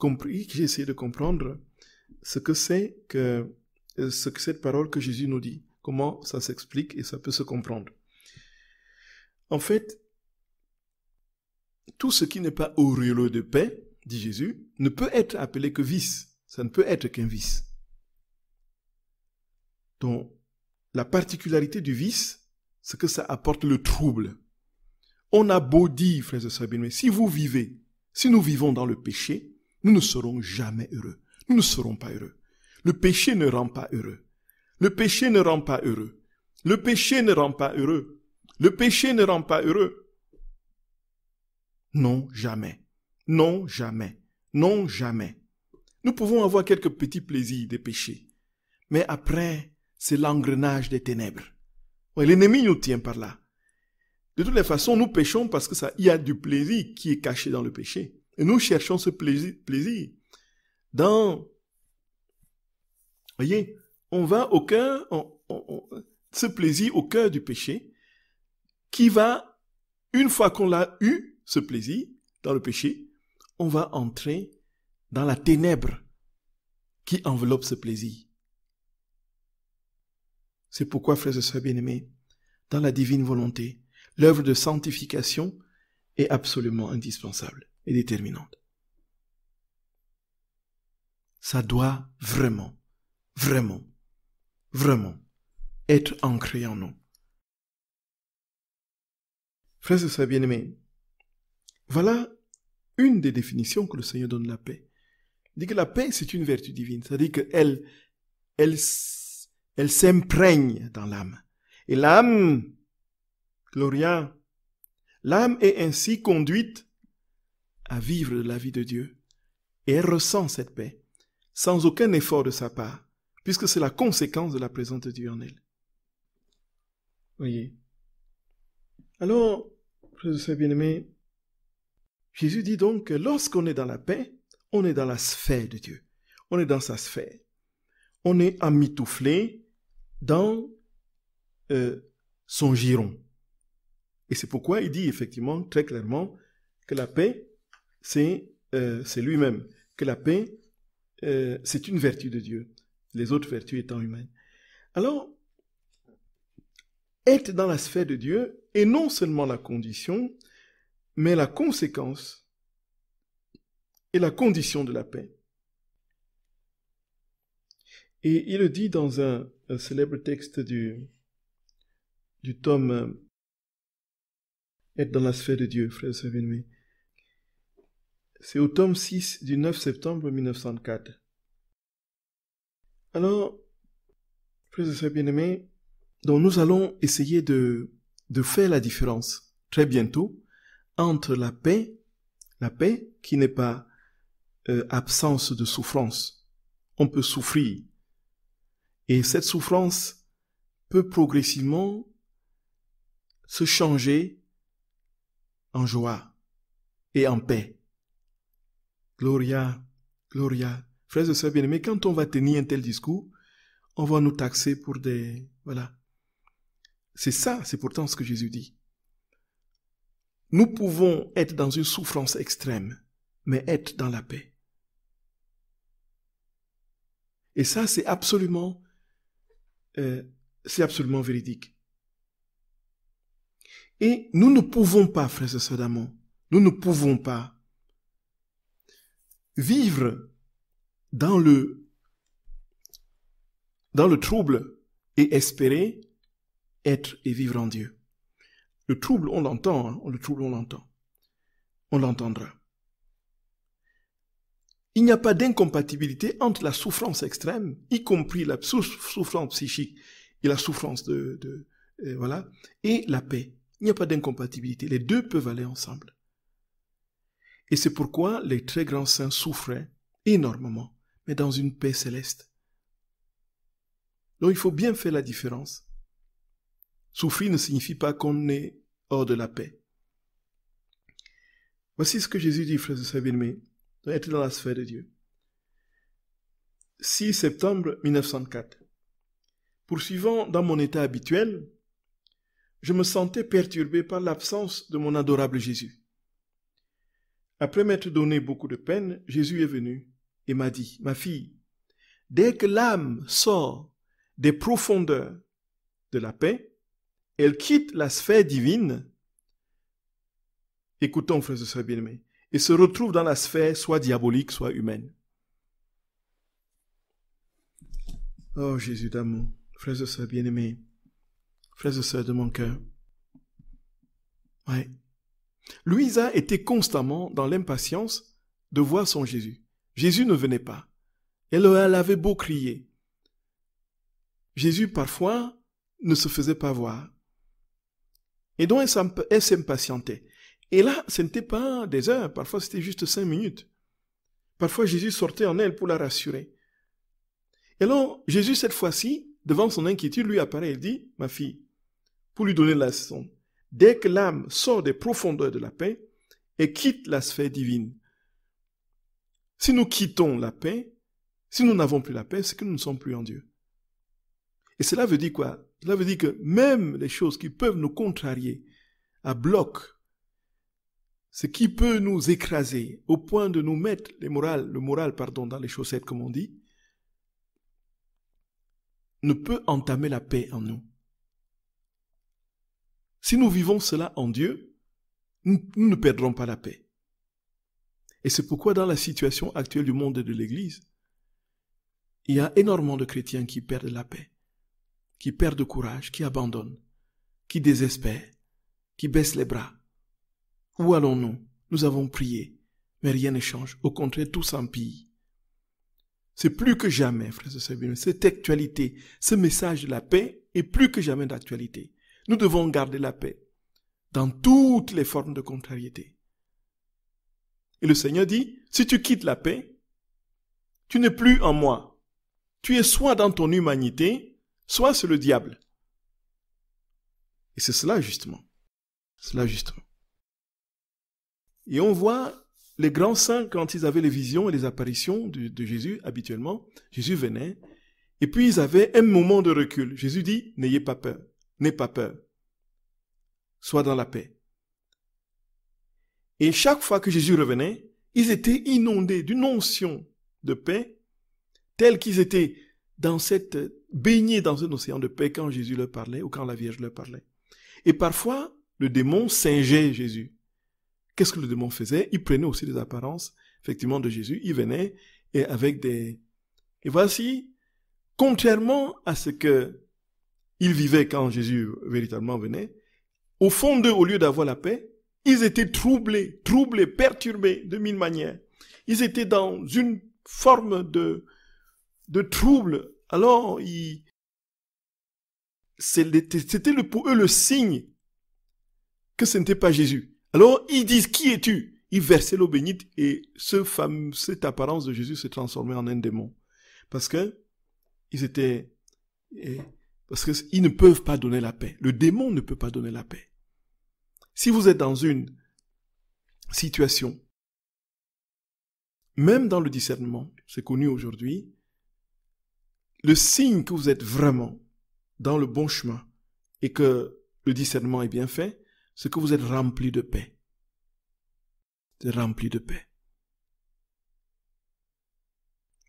Speaker 1: j'ai essayé de comprendre ce que cette parole que Jésus nous dit, comment ça s'explique et ça peut se comprendre. En fait, tout ce qui n'est pas auréolé de paix, dit Jésus, ne peut être appelé que vice. Ça ne peut être qu'un vice. Donc, la particularité du vice, c'est que ça apporte le trouble. On a beau dire, frères et sœurs bien-aimés, si nous vivons dans le péché, nous ne serons jamais heureux. Nous ne serons pas heureux. Le péché ne rend pas heureux. Le péché ne rend pas heureux. Le péché ne rend pas heureux. Le péché ne rend pas heureux. Non, jamais. Non, jamais. Non, jamais. Nous pouvons avoir quelques petits plaisirs des péchés. Mais après, c'est l'engrenage des ténèbres. Ouais, l'ennemi nous tient par là. De toutes les façons, nous péchons parce que il y a du plaisir qui est caché dans le péché. Et nous cherchons ce plaisir. Voyez, on va au cœur, ce plaisir au cœur du péché, qui va, une fois qu'on l'a eu, ce plaisir, dans le péché, on va entrer dans la ténèbre qui enveloppe ce plaisir. C'est pourquoi, frères et sœurs bien-aimés, dans la divine volonté, l'œuvre de sanctification est absolument indispensable et déterminante. Ça doit vraiment, vraiment, vraiment être ancré en nous. Frères et sœurs bien-aimés, voilà une des définitions que le Seigneur donne de la paix. Il dit que la paix, c'est une vertu divine. C'est-à-dire qu'elle s'imprègne dans l'âme. Et l'âme, Gloria, l'âme est ainsi conduite à vivre la vie de Dieu. Et elle ressent cette paix, sans aucun effort de sa part, puisque c'est la conséquence de la présence de Dieu en elle. Voyez. Alors, frères et sœurs bien-aimés, Jésus dit donc que lorsqu'on est dans la paix, on est dans la sphère de Dieu. On est dans sa sphère. On est emmitouflé dans son giron. Et c'est pourquoi il dit effectivement très clairement que la paix, c'est lui-même. Que la paix, c'est une vertu de Dieu. Les autres vertus étant humaines. Alors, être dans la sphère de Dieu est non seulement la condition, mais la conséquence et la condition de la paix. Et il le dit dans un célèbre texte du tome Être dans la sphère de Dieu, frères et sœurs bien-aimés. C'est au tome 6 du 9 septembre 1904. Alors, Frères et sœurs bien-aimés, donc nous allons essayer de faire la différence très bientôt entre la paix qui n'est pas absence de souffrance. On peut souffrir. Et cette souffrance peut progressivement se changer en joie et en paix. Gloria, Gloria. Frères et sœurs bien-aimés, quand on va tenir un tel discours, on va nous taxer pour des... Voilà. C'est ça, c'est pourtant ce que Jésus dit. Nous pouvons être dans une souffrance extrême, mais être dans la paix. Et ça, c'est absolument véridique. Et nous ne pouvons pas, frères et sœurs d'amour, nous ne pouvons pas vivre dans le trouble et espérer être et vivre en Dieu. Le trouble, on l'entend, hein? Le trouble, on l'entend. On l'entendra. Il n'y a pas d'incompatibilité entre la souffrance extrême, y compris la souffrance psychique et la souffrance voilà, et la paix. Il n'y a pas d'incompatibilité. Les deux peuvent aller ensemble. Et c'est pourquoi les très grands saints souffraient énormément, mais dans une paix céleste. Donc il faut bien faire la différence. Souffrir ne signifie pas qu'on est hors de la paix. Voici ce que Jésus dit, frères et sœurs bien-aimés, être dans la sphère de Dieu. 6 septembre 1904. Poursuivant dans mon état habituel, je me sentais perturbé par l'absence de mon adorable Jésus. Après m'être donné beaucoup de peine, Jésus est venu et m'a dit, ma fille, dès que l'âme sort des profondeurs de la paix, elle quitte la sphère divine, écoutons frères et sœurs bien-aimés, et se retrouve dans la sphère soit diabolique, soit humaine. Oh Jésus d'amour, frères et sœurs bien-aimés, frères et sœurs de mon cœur. Ouais. Louisa était constamment dans l'impatience de voir son Jésus. Jésus ne venait pas. Elle avait beau crier. Jésus parfois ne se faisait pas voir. Et donc elle s'impatientait. Et là, ce n'était pas des heures, parfois c'était juste 5 minutes. Parfois Jésus sortait en elle pour la rassurer. Et alors Jésus, cette fois-ci, devant son inquiétude, lui apparaît et dit, ma fille, pour lui donner la leçon, dès que l'âme sort des profondeurs de la paix et quitte la sphère divine, si nous quittons la paix, si nous n'avons plus la paix, c'est que nous ne sommes plus en Dieu. Et cela veut dire quoi? Cela veut dire que même les choses qui peuvent nous contrarier à bloc, ce qui peut nous écraser au point de nous mettre le moral dans les chaussettes, comme on dit, ne peut entamer la paix en nous. Si nous vivons cela en Dieu, nous ne perdrons pas la paix. Et c'est pourquoi dans la situation actuelle du monde et de l'Église, il y a énormément de chrétiens qui perdent la paix, qui perdent le courage, qui abandonnent, qui désespèrent, qui baissent les bras. Où allons-nous? Nous avons prié, mais rien ne change. Au contraire, tout s'empire. C'est plus que jamais, frères et sœurs bien-aimés, cette actualité, ce message de la paix est plus que jamais d'actualité. Nous devons garder la paix dans toutes les formes de contrariété. Et le Seigneur dit, si tu quittes la paix, tu n'es plus en moi. Tu es soit dans ton humanité, soit c'est le diable. Et c'est cela justement. Cela justement. Et on voit les grands saints, quand ils avaient les visions et les apparitions de Jésus, habituellement, Jésus venait, et puis ils avaient un moment de recul. Jésus dit, n'ayez pas peur, n'aie pas peur. Sois dans la paix. Et chaque fois que Jésus revenait, ils étaient inondés d'une onction de paix, telle qu'ils étaient baignés dans un océan de paix quand Jésus leur parlait ou quand la Vierge leur parlait. Et parfois, le démon singeait Jésus. Qu'est-ce que le démon faisait? Il prenait aussi des apparences, effectivement, de Jésus. Il venait et avec des... Et voici, contrairement à ce que ils vivaient quand Jésus véritablement venait, au fond d'eux, au lieu d'avoir la paix, ils étaient troublés, perturbés de mille manières. Ils étaient dans une forme de trouble. Alors, c'était pour eux le signe que ce n'était pas Jésus. Alors, ils disent, qui es-tu? Ils versaient l'eau bénite et cette apparence de Jésus se transformait en un démon. Parce qu'ils ne peuvent pas donner la paix. Le démon ne peut pas donner la paix. Si vous êtes dans une situation, même dans le discernement, c'est connu aujourd'hui, le signe que vous êtes vraiment dans le bon chemin et que le discernement est bien fait, c'est que vous êtes rempli de paix. Vous êtes rempli de paix.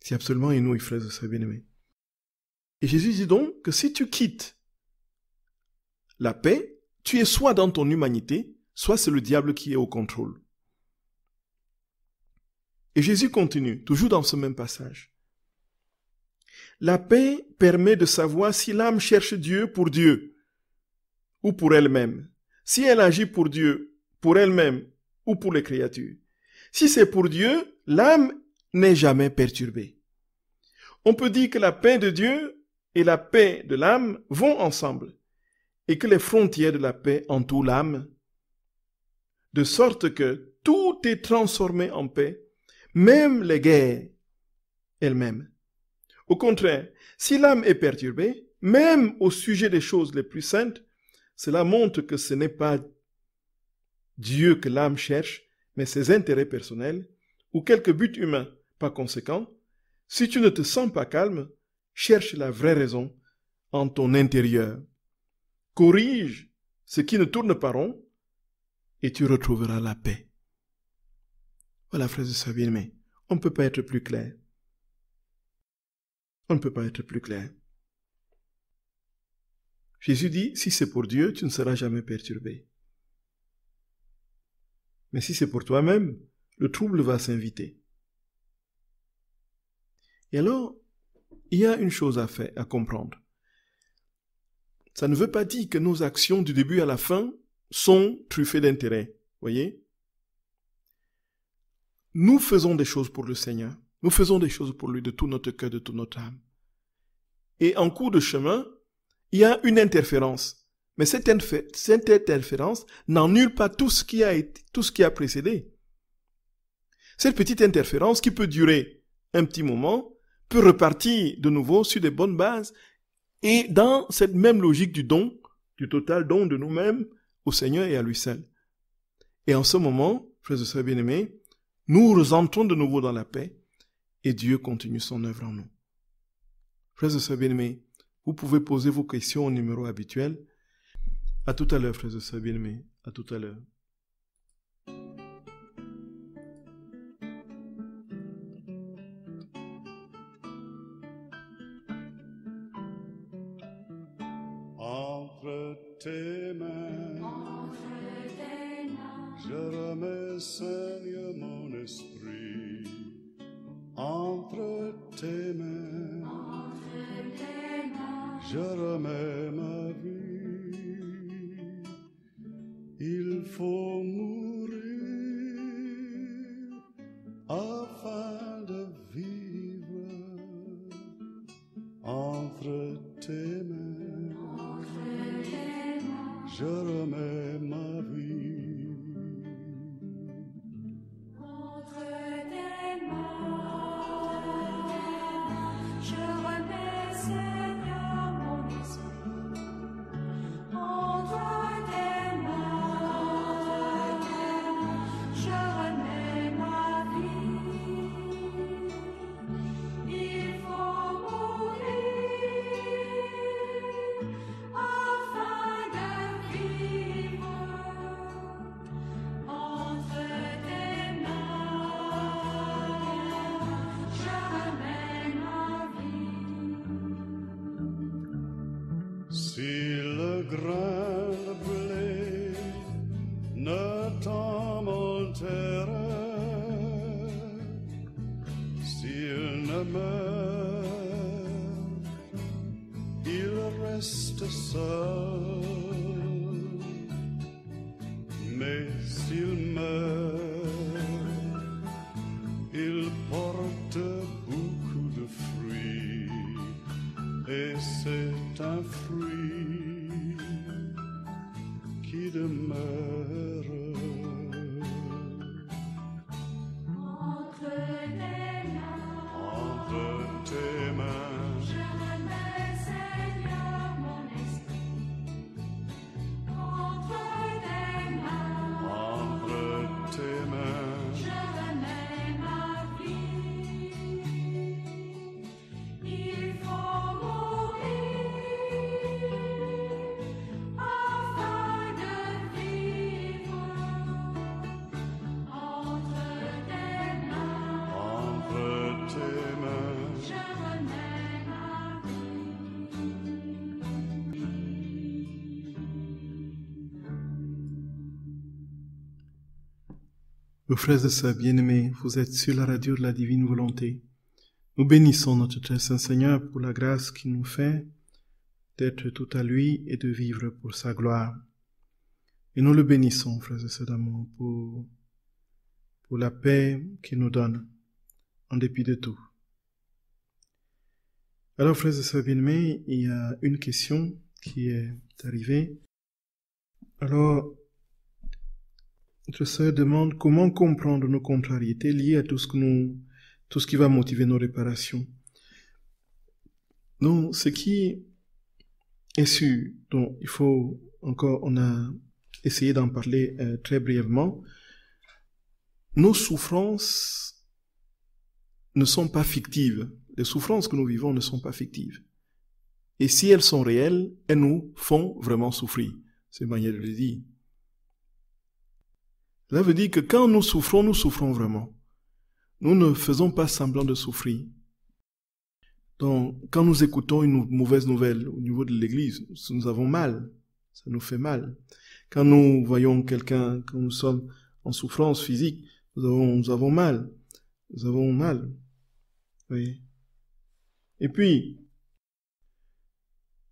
Speaker 1: C'est absolument inouï, frères et sœurs bien-aimés. Et Jésus dit donc que si tu quittes la paix, tu es soit dans ton humanité, soit c'est le diable qui est au contrôle. Et Jésus continue, toujours dans ce même passage. La paix permet de savoir si l'âme cherche Dieu ou pour elle-même. Si elle agit pour Dieu, pour elle-même ou pour les créatures. Si c'est pour Dieu, l'âme n'est jamais perturbée. On peut dire que la paix de Dieu et la paix de l'âme vont ensemble et que les frontières de la paix entourent l'âme, de sorte que tout est transformé en paix, même les guerres elles-mêmes. Au contraire, si l'âme est perturbée, même au sujet des choses les plus saintes, cela montre que ce n'est pas Dieu que l'âme cherche, mais ses intérêts personnels ou quelques buts humains. Par conséquent, si tu ne te sens pas calme, cherche la vraie raison en ton intérieur. Corrige ce qui ne tourne pas rond et tu retrouveras la paix. Voilà, frères et sœurs bien-aimés, on ne peut pas être plus clair. On ne peut pas être plus clair. Jésus dit, si c'est pour Dieu, tu ne seras jamais perturbé. Mais si c'est pour toi-même, le trouble va s'inviter. Et alors, il y a une chose à comprendre. Ça ne veut pas dire que nos actions du début à la fin sont truffées d'intérêt. Voyez? Nous faisons des choses pour le Seigneur. Nous faisons des choses pour lui de tout notre cœur, de toute notre âme. Et en cours de chemin, il y a une interférence. Mais cette interférence n'annule pas tout ce qui a précédé. Cette petite interférence qui peut durer un petit moment, peut repartir de nouveau sur des bonnes bases et dans cette même logique du don, du total don de nous-mêmes au Seigneur et à lui seul. Et en ce moment, frères et sœurs bien-aimés, nous entrons de nouveau dans la paix et Dieu continue son œuvre en nous. Frères et sœurs bien-aimés, vous pouvez poser vos questions au numéro habituel. À tout à l'heure, frères et sœurs bien-aimés. À tout à l'heure.
Speaker 2: Entre tes mains, je remets, Seigneur, mon esprit. Entre tes mains, je remets ma vie. Il faut mourir afin de vivre. Entre tes mains, je remets ma vie.
Speaker 3: Entre tes mains, je remets, Seigneur, mon esprit. Entre tes mains, je remets ma vie. Il faut mourir afin de vivre. Entre tes mains, je remets ma vie.
Speaker 2: Si le grain de blé ne t'emmenterait, s'il ne meurt, il reste seul. Mais s'il meurt, il porte beaucoup de fruits, et c'est un fruit vie qui demeure.
Speaker 3: Entre
Speaker 2: Tes mains,
Speaker 3: je remets, Seigneur, mon esprit. Entre tes
Speaker 2: mains,
Speaker 3: je remets ma vie. Il faut mourir afin de vivre. Entre tes
Speaker 2: mains,
Speaker 3: je remets ma
Speaker 1: Mes frères et sœurs bien-aimés, vous êtes sur la radio de la Divine Volonté. Nous bénissons notre très saint Seigneur pour la grâce qu'il nous fait d'être tout à lui et de vivre pour sa gloire. Et nous le bénissons, frères et sœurs d'amour, pour la paix qu'il nous donne, en dépit de tout. Alors, frères et sœurs bien-aimés, il y a une question qui est arrivée. Alors, notre sœur demande comment comprendre nos contrariétés liées à tout ce qui va motiver nos réparations. Donc, ce qui est sûr, donc on a essayé d'en parler très brièvement, nos souffrances ne sont pas fictives. Les souffrances que nous vivons ne sont pas fictives. Et si elles sont réelles, elles nous font vraiment souffrir. C'est une manière de le dire. Cela veut dire que quand nous souffrons vraiment. Nous ne faisons pas semblant de souffrir. Donc, quand nous écoutons une mauvaise nouvelle au niveau de l'église, nous avons mal. Ça nous fait mal. Quand nous voyons quelqu'un, quand nous sommes en souffrance physique, nous avons mal. Nous avons mal. Oui. Et puis,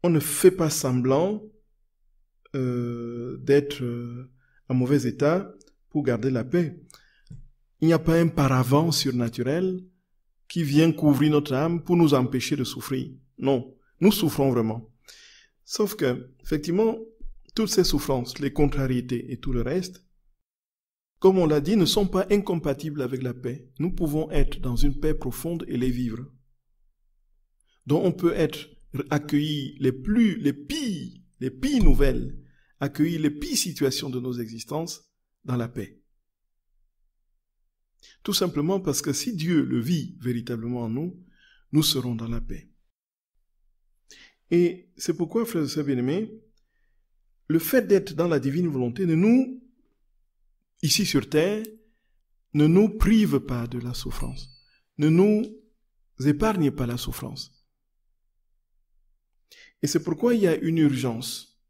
Speaker 1: on ne fait pas semblant d'être en mauvais état pour garder la paix. Il n'y a pas un paravent surnaturel qui vient couvrir notre âme pour nous empêcher de souffrir. Non, nous souffrons vraiment. Sauf que, effectivement, toutes ces souffrances, les contrariétés et tout le reste, comme on l'a dit, ne sont pas incompatibles avec la paix. Nous pouvons être dans une paix profonde et les vivre. Donc on peut accueillir les pires nouvelles, accueillir les pires situations de nos existences dans la paix. Tout simplement parce que si Dieu le vit véritablement en nous, nous serons dans la paix. Et c'est pourquoi, frères et sœurs bien-aimés, le fait d'être dans la divine volonté ici sur terre, ne nous prive pas de la souffrance, ne nous épargne pas la souffrance. Et c'est pourquoi il y a une urgence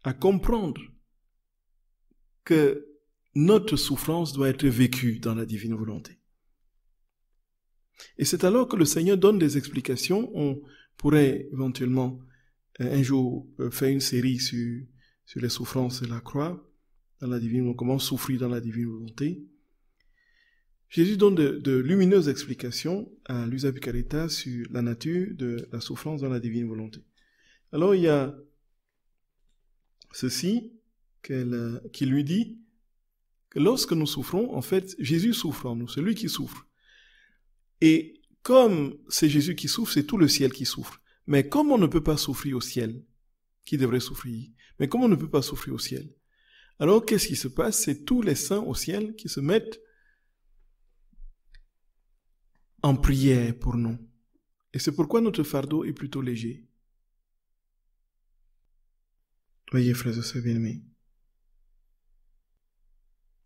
Speaker 1: à comprendre que notre souffrance doit être vécue dans la divine volonté. Et c'est alors que le Seigneur donne des explications. On pourrait éventuellement un jour faire une série sur les souffrances de la croix, dans la divine volonté, comment souffrir dans la divine volonté. Jésus donne de lumineuses explicacations à Luisa Picaretta sur la nature de la souffrance dans la divine volonté. Alors il y a ceci qui lui dit que lorsque nous souffrons, en fait, Jésus souffre en nous, c'est lui qui souffre. Et comme c'est Jésus qui souffre, c'est tout le ciel qui souffre. Mais comme on ne peut pas souffrir au ciel, qui devrait souffrir? Mais comme on ne peut pas souffrir au ciel, alors qu'est-ce qui se passe? C'est tous les saints au ciel qui se mettent en prière pour nous. Et c'est pourquoi notre fardeau est plutôt léger. Voyez, frères et sœurs bien-aimés,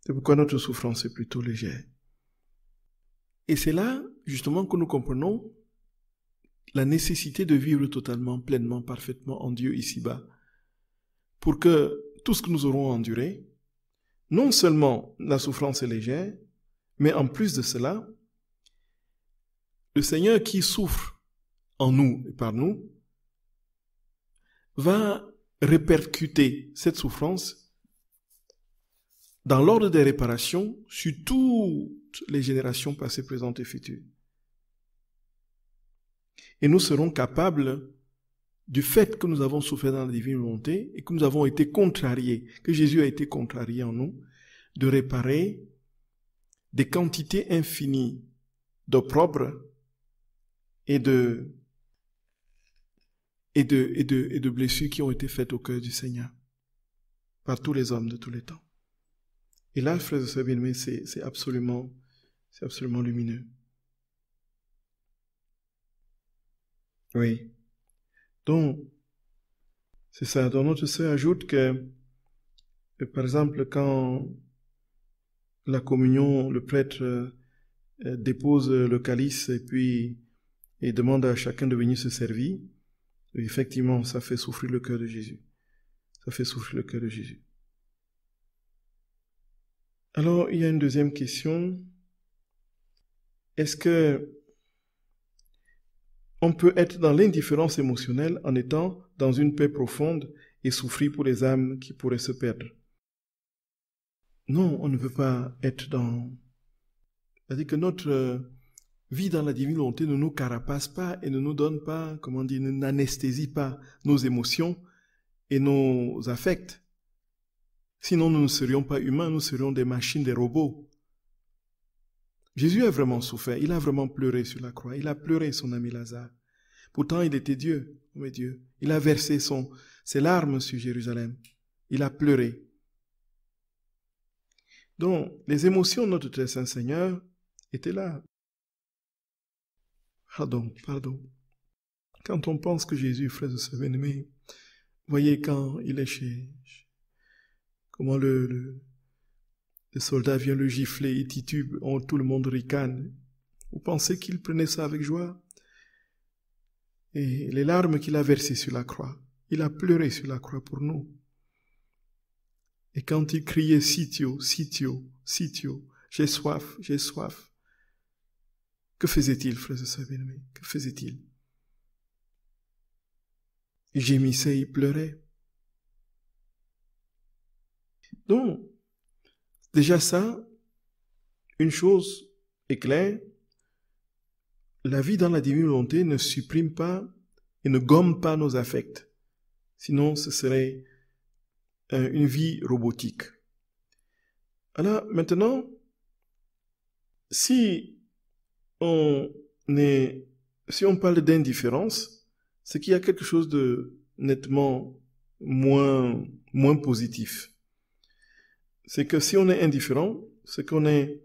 Speaker 1: c'est pourquoi notre souffrance est plutôt légère. Et c'est là, justement, que nous comprenons la nécessité de vivre totalement, pleinement, parfaitement en Dieu ici-bas, pour que tout ce que nous aurons enduré, non seulement la souffrance est légère, mais en plus de cela, le Seigneur qui souffre en nous et par nous va répercuter cette souffrance dans l'ordre des réparations sur toutes les générations passées, présentes et futures. Et nous serons capables du fait que nous avons souffert dans la divine volonté et que nous avons été contrariés, que Jésus a été contrarié en nous, de réparer des quantités infinies d'opprobre et de blessures qui ont été faites au cœur du Seigneur par tous les hommes de tous les temps. Et là, frères et sœurs bien-aimés, c'est absolument lumineux. Oui. Donc, c'est ça. Donc, notre sœur ajoute que, par exemple, quand la communion, le prêtre dépose le calice et demande à chacun de venir se servir, effectivement, ça fait souffrir le cœur de Jésus. Ça fait souffrir le cœur de Jésus. Alors, il y a une deuxième question. Est-ce que on peut être dans l'indifférence émotionnelle en étant dans une paix profonde et souffrir pour les âmes qui pourraient se perdre? Non, on ne peut pas être dans... C'est-à-dire que notre vie dans la divine volonté ne nous carapace pas et ne nous donne pas, comment dire, n'anesthésie pas nos émotions et nos affects. Sinon, nous ne serions pas humains, nous serions des machines, des robots. Jésus a vraiment souffert, il a vraiment pleuré sur la croix, il a pleuré son ami Lazare. Pourtant, il était Dieu, oui Dieu. Il a versé ses larmes sur Jérusalem. Il a pleuré. Donc, les émotions de notre très saint Seigneur étaient là. Pardon. Quand on pense que Jésus, frère de ce bien-aimé, voyez quand il est comment le soldat vient le gifler, il titube, tout le monde ricane. Vous pensez qu'il prenait ça avec joie? Et les larmes qu'il a versées sur la croix, il a pleuré sur la croix pour nous. Et quand il criait « Sitio, Sitio, Sitio, j'ai soif, j'ai soif », que faisait-il, frères et sœurs bien-aimés? Que faisait-il? Il gémissait, il pleurait. Donc, déjà ça, une chose est claire, la vie dans la divine volonté ne supprime pas et ne gomme pas nos affects. Sinon, ce serait une vie robotique. Alors, maintenant, si on parle d'indifférence, c'est qu'il y a quelque chose de nettement moins positif. C'est que si on est indifférent, c'est qu'on est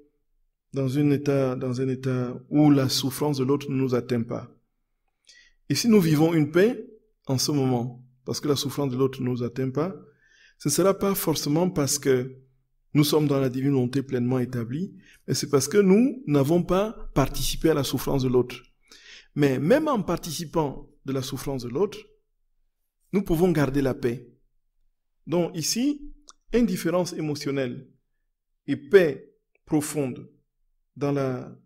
Speaker 1: dans un état où la souffrance de l'autre ne nous atteint pas. Et si nous vivons une paix en ce moment, parce que la souffrance de l'autre ne nous atteint pas, ce ne sera pas forcément parce que nous sommes dans la divine volonté pleinement établie, mais c'est parce que nous n'avons pas participé à la souffrance de l'autre. Mais même en participant de la souffrance de l'autre, nous pouvons garder la paix. Donc ici, indifférence émotionnelle et paix profonde dans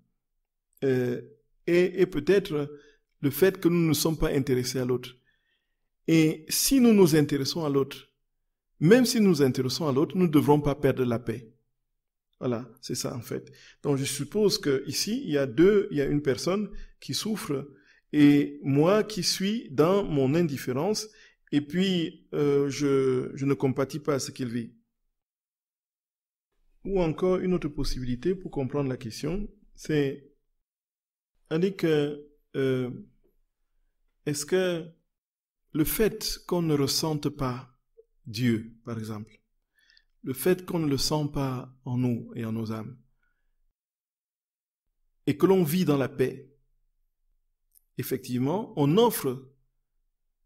Speaker 1: et peut-être le fait que nous ne sommes pas intéressés à l'autre. Et si nous nous intéressons à l'autre, même si nous nous intéressons à l'autre, nous ne devrons pas perdre la paix. Voilà, c'est ça en fait. Donc je suppose qu'ici, il y a une personne qui souffre et moi qui suis dans mon indifférence et puis je ne compatis pas à ce qu'il vit. Ou encore une autre possibilité pour comprendre la question, c'est que est-ce que le fait qu'on ne ressente pas Dieu, par exemple, le fait qu'on ne le sent pas en nous et en nos âmes, et que l'on vit dans la paix, effectivement, on offre,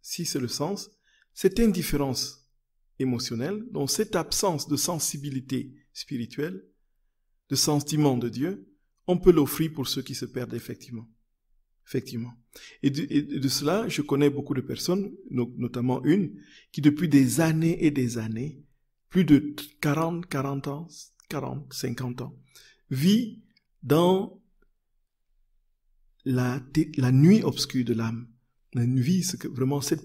Speaker 1: si c'est le sens, cette indifférence émotionnelle, donc cette absence de sensibilité spirituelle, de sentiment de Dieu, on peut l'offrir pour ceux qui se perdent effectivement. Effectivement. Et de cela, je connais beaucoup de personnes, notamment une, qui depuis des années et des années, plus de 40 ans, 50 ans, vit dans la nuit obscure de l'âme. La nuit, c'est que vraiment, c'est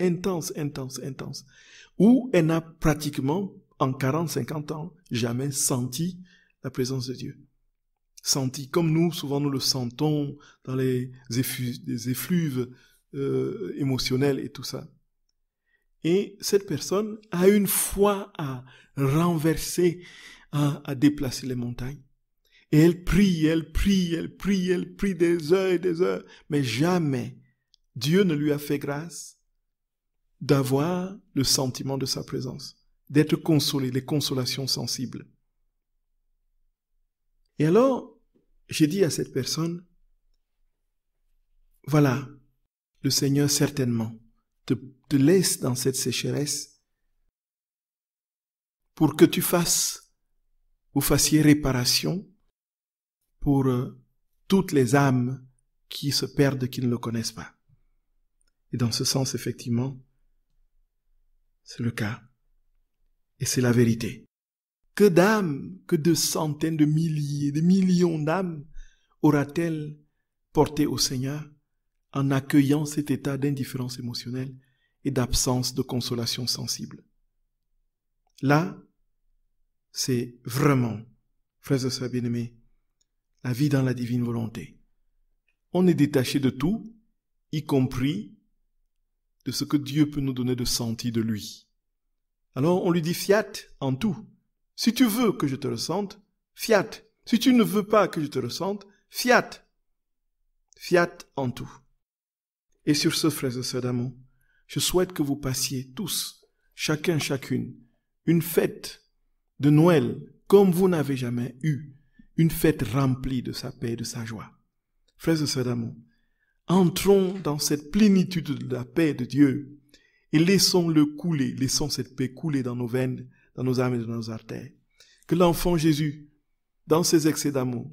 Speaker 1: intense, où elle n'a pratiquement, en 40, 50 ans, jamais senti la présence de Dieu. Senti comme nous, souvent nous le sentons dans les effluves émotionnelle et tout ça. Et cette personne a une foi à renverser, à déplacer les montagnes. Et elle prie des heures et des heures. Mais jamais Dieu ne lui a fait grâce d'avoir le sentiment de sa présence, d'être consolé, les consolations sensibles. Et alors, j'ai dit à cette personne, voilà, le Seigneur certainement te laisse dans cette sécheresse pour que vous fassiez réparation pour toutes les âmes qui se perdent, qui ne le connaissent pas. Et dans ce sens, effectivement, c'est le cas. Et c'est la vérité. Que d'âmes, que de centaines de milliers, de millions d'âmes aura-t-elle porté au Seigneur en accueillant cet état d'indifférence émotionnelle et d'absence de consolation sensible? Là, c'est vraiment, frères et sœurs bien-aimés, la vie dans la divine volonté. On est détaché de tout, y compris de ce que Dieu peut nous donner de senti de lui. Alors on lui dit fiat en tout. Si tu veux que je te ressente, fiat. Si tu ne veux pas que je te ressente, fiat. Fiat en tout. Et sur ce, frères et sœurs d'amour, je souhaite que vous passiez tous, chacun, chacune, une fête de Noël comme vous n'avez jamais eu, une fête remplie de sa paix et de sa joie. Frères et sœurs d'amour, entrons dans cette plénitude de la paix de Dieu et laissons-le couler, laissons cette paix couler dans nos veines, dans nos âmes et dans nos artères. Que l'enfant Jésus, dans ses excès d'amour,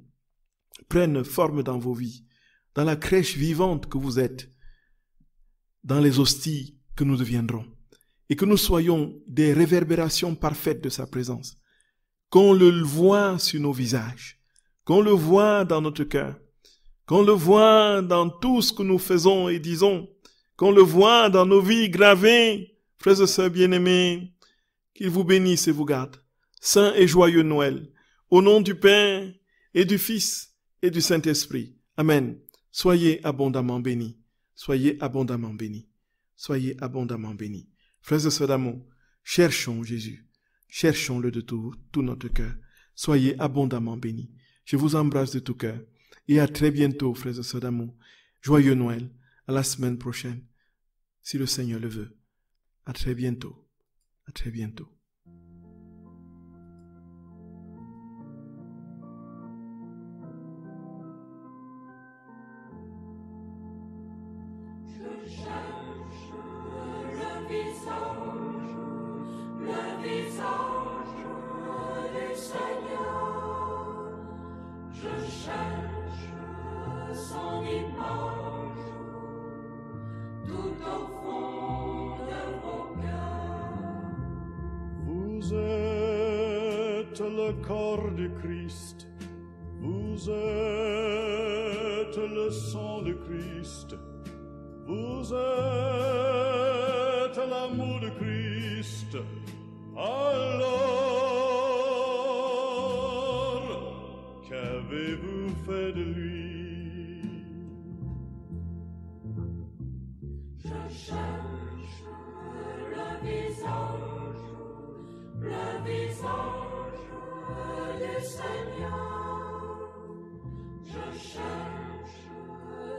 Speaker 1: prenne forme dans vos vies, dans la crèche vivante que vous êtes, dans les hosties que nous deviendrons, et que nous soyons des réverbérations parfaites de sa présence, qu'on le voit sur nos visages, qu'on le voit dans notre cœur, qu'on le voit dans tout ce que nous faisons et disons, qu'on le voit dans nos vies gravées. Frères et sœurs bien-aimés, qu'il vous bénisse et vous garde. Saint et joyeux Noël, au nom du Père et du Fils et du Saint-Esprit. Amen. Soyez abondamment bénis. Soyez abondamment bénis. Soyez abondamment bénis. Frères et sœurs d'amour, cherchons Jésus. Cherchons-le de tout notre cœur. Soyez abondamment bénis. Je vous embrasse de tout cœur. Et à très bientôt, frères et sœurs d'amour. Joyeux Noël. À la semaine prochaine, si le Seigneur le veut. À très bientôt. À très bientôt.
Speaker 2: Vous êtes le corps de Christ, vous êtes le sang de Christ, vous êtes l'amour de Christ. Alors, qu'avez-vous fait de lui?
Speaker 3: Je cherche le visage du Seigneur. Je cherche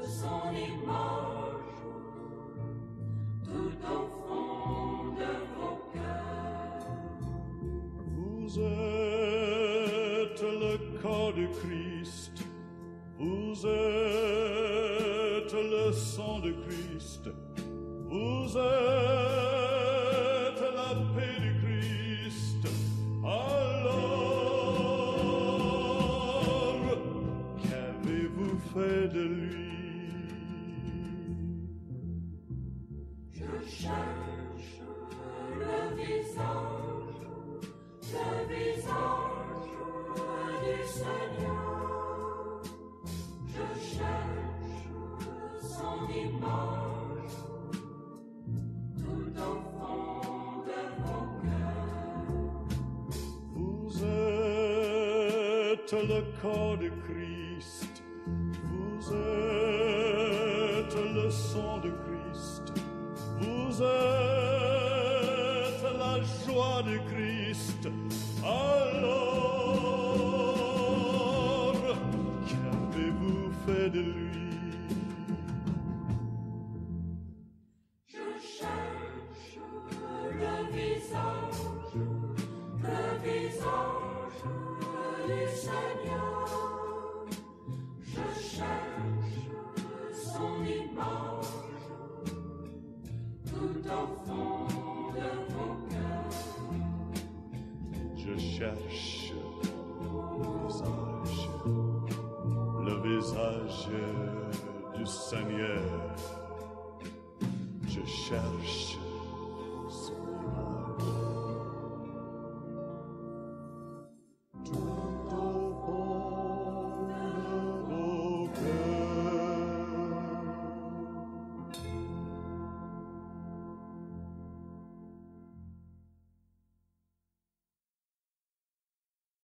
Speaker 3: son image tout au fond de vos cœurs.
Speaker 2: Vous êtes le corps de Christ, vous êtes le sang de Christ, vous êtes la paix de Christ. Alors, qu'avez-vous fait de lui?
Speaker 3: Je cherche le visage du Seigneur. Je cherche son image tout au fond de vos cœurs.
Speaker 2: Vous êtes le corps de Christ, vous êtes le sang de Christ. Vous êtes la joie de Christ. Alors, qu'avez-vous fait de lui?
Speaker 3: Je cherche le visage du Seigneur. Je cherche son image tout au fond de vos cœurs.
Speaker 2: Je cherche le visage du Seigneur.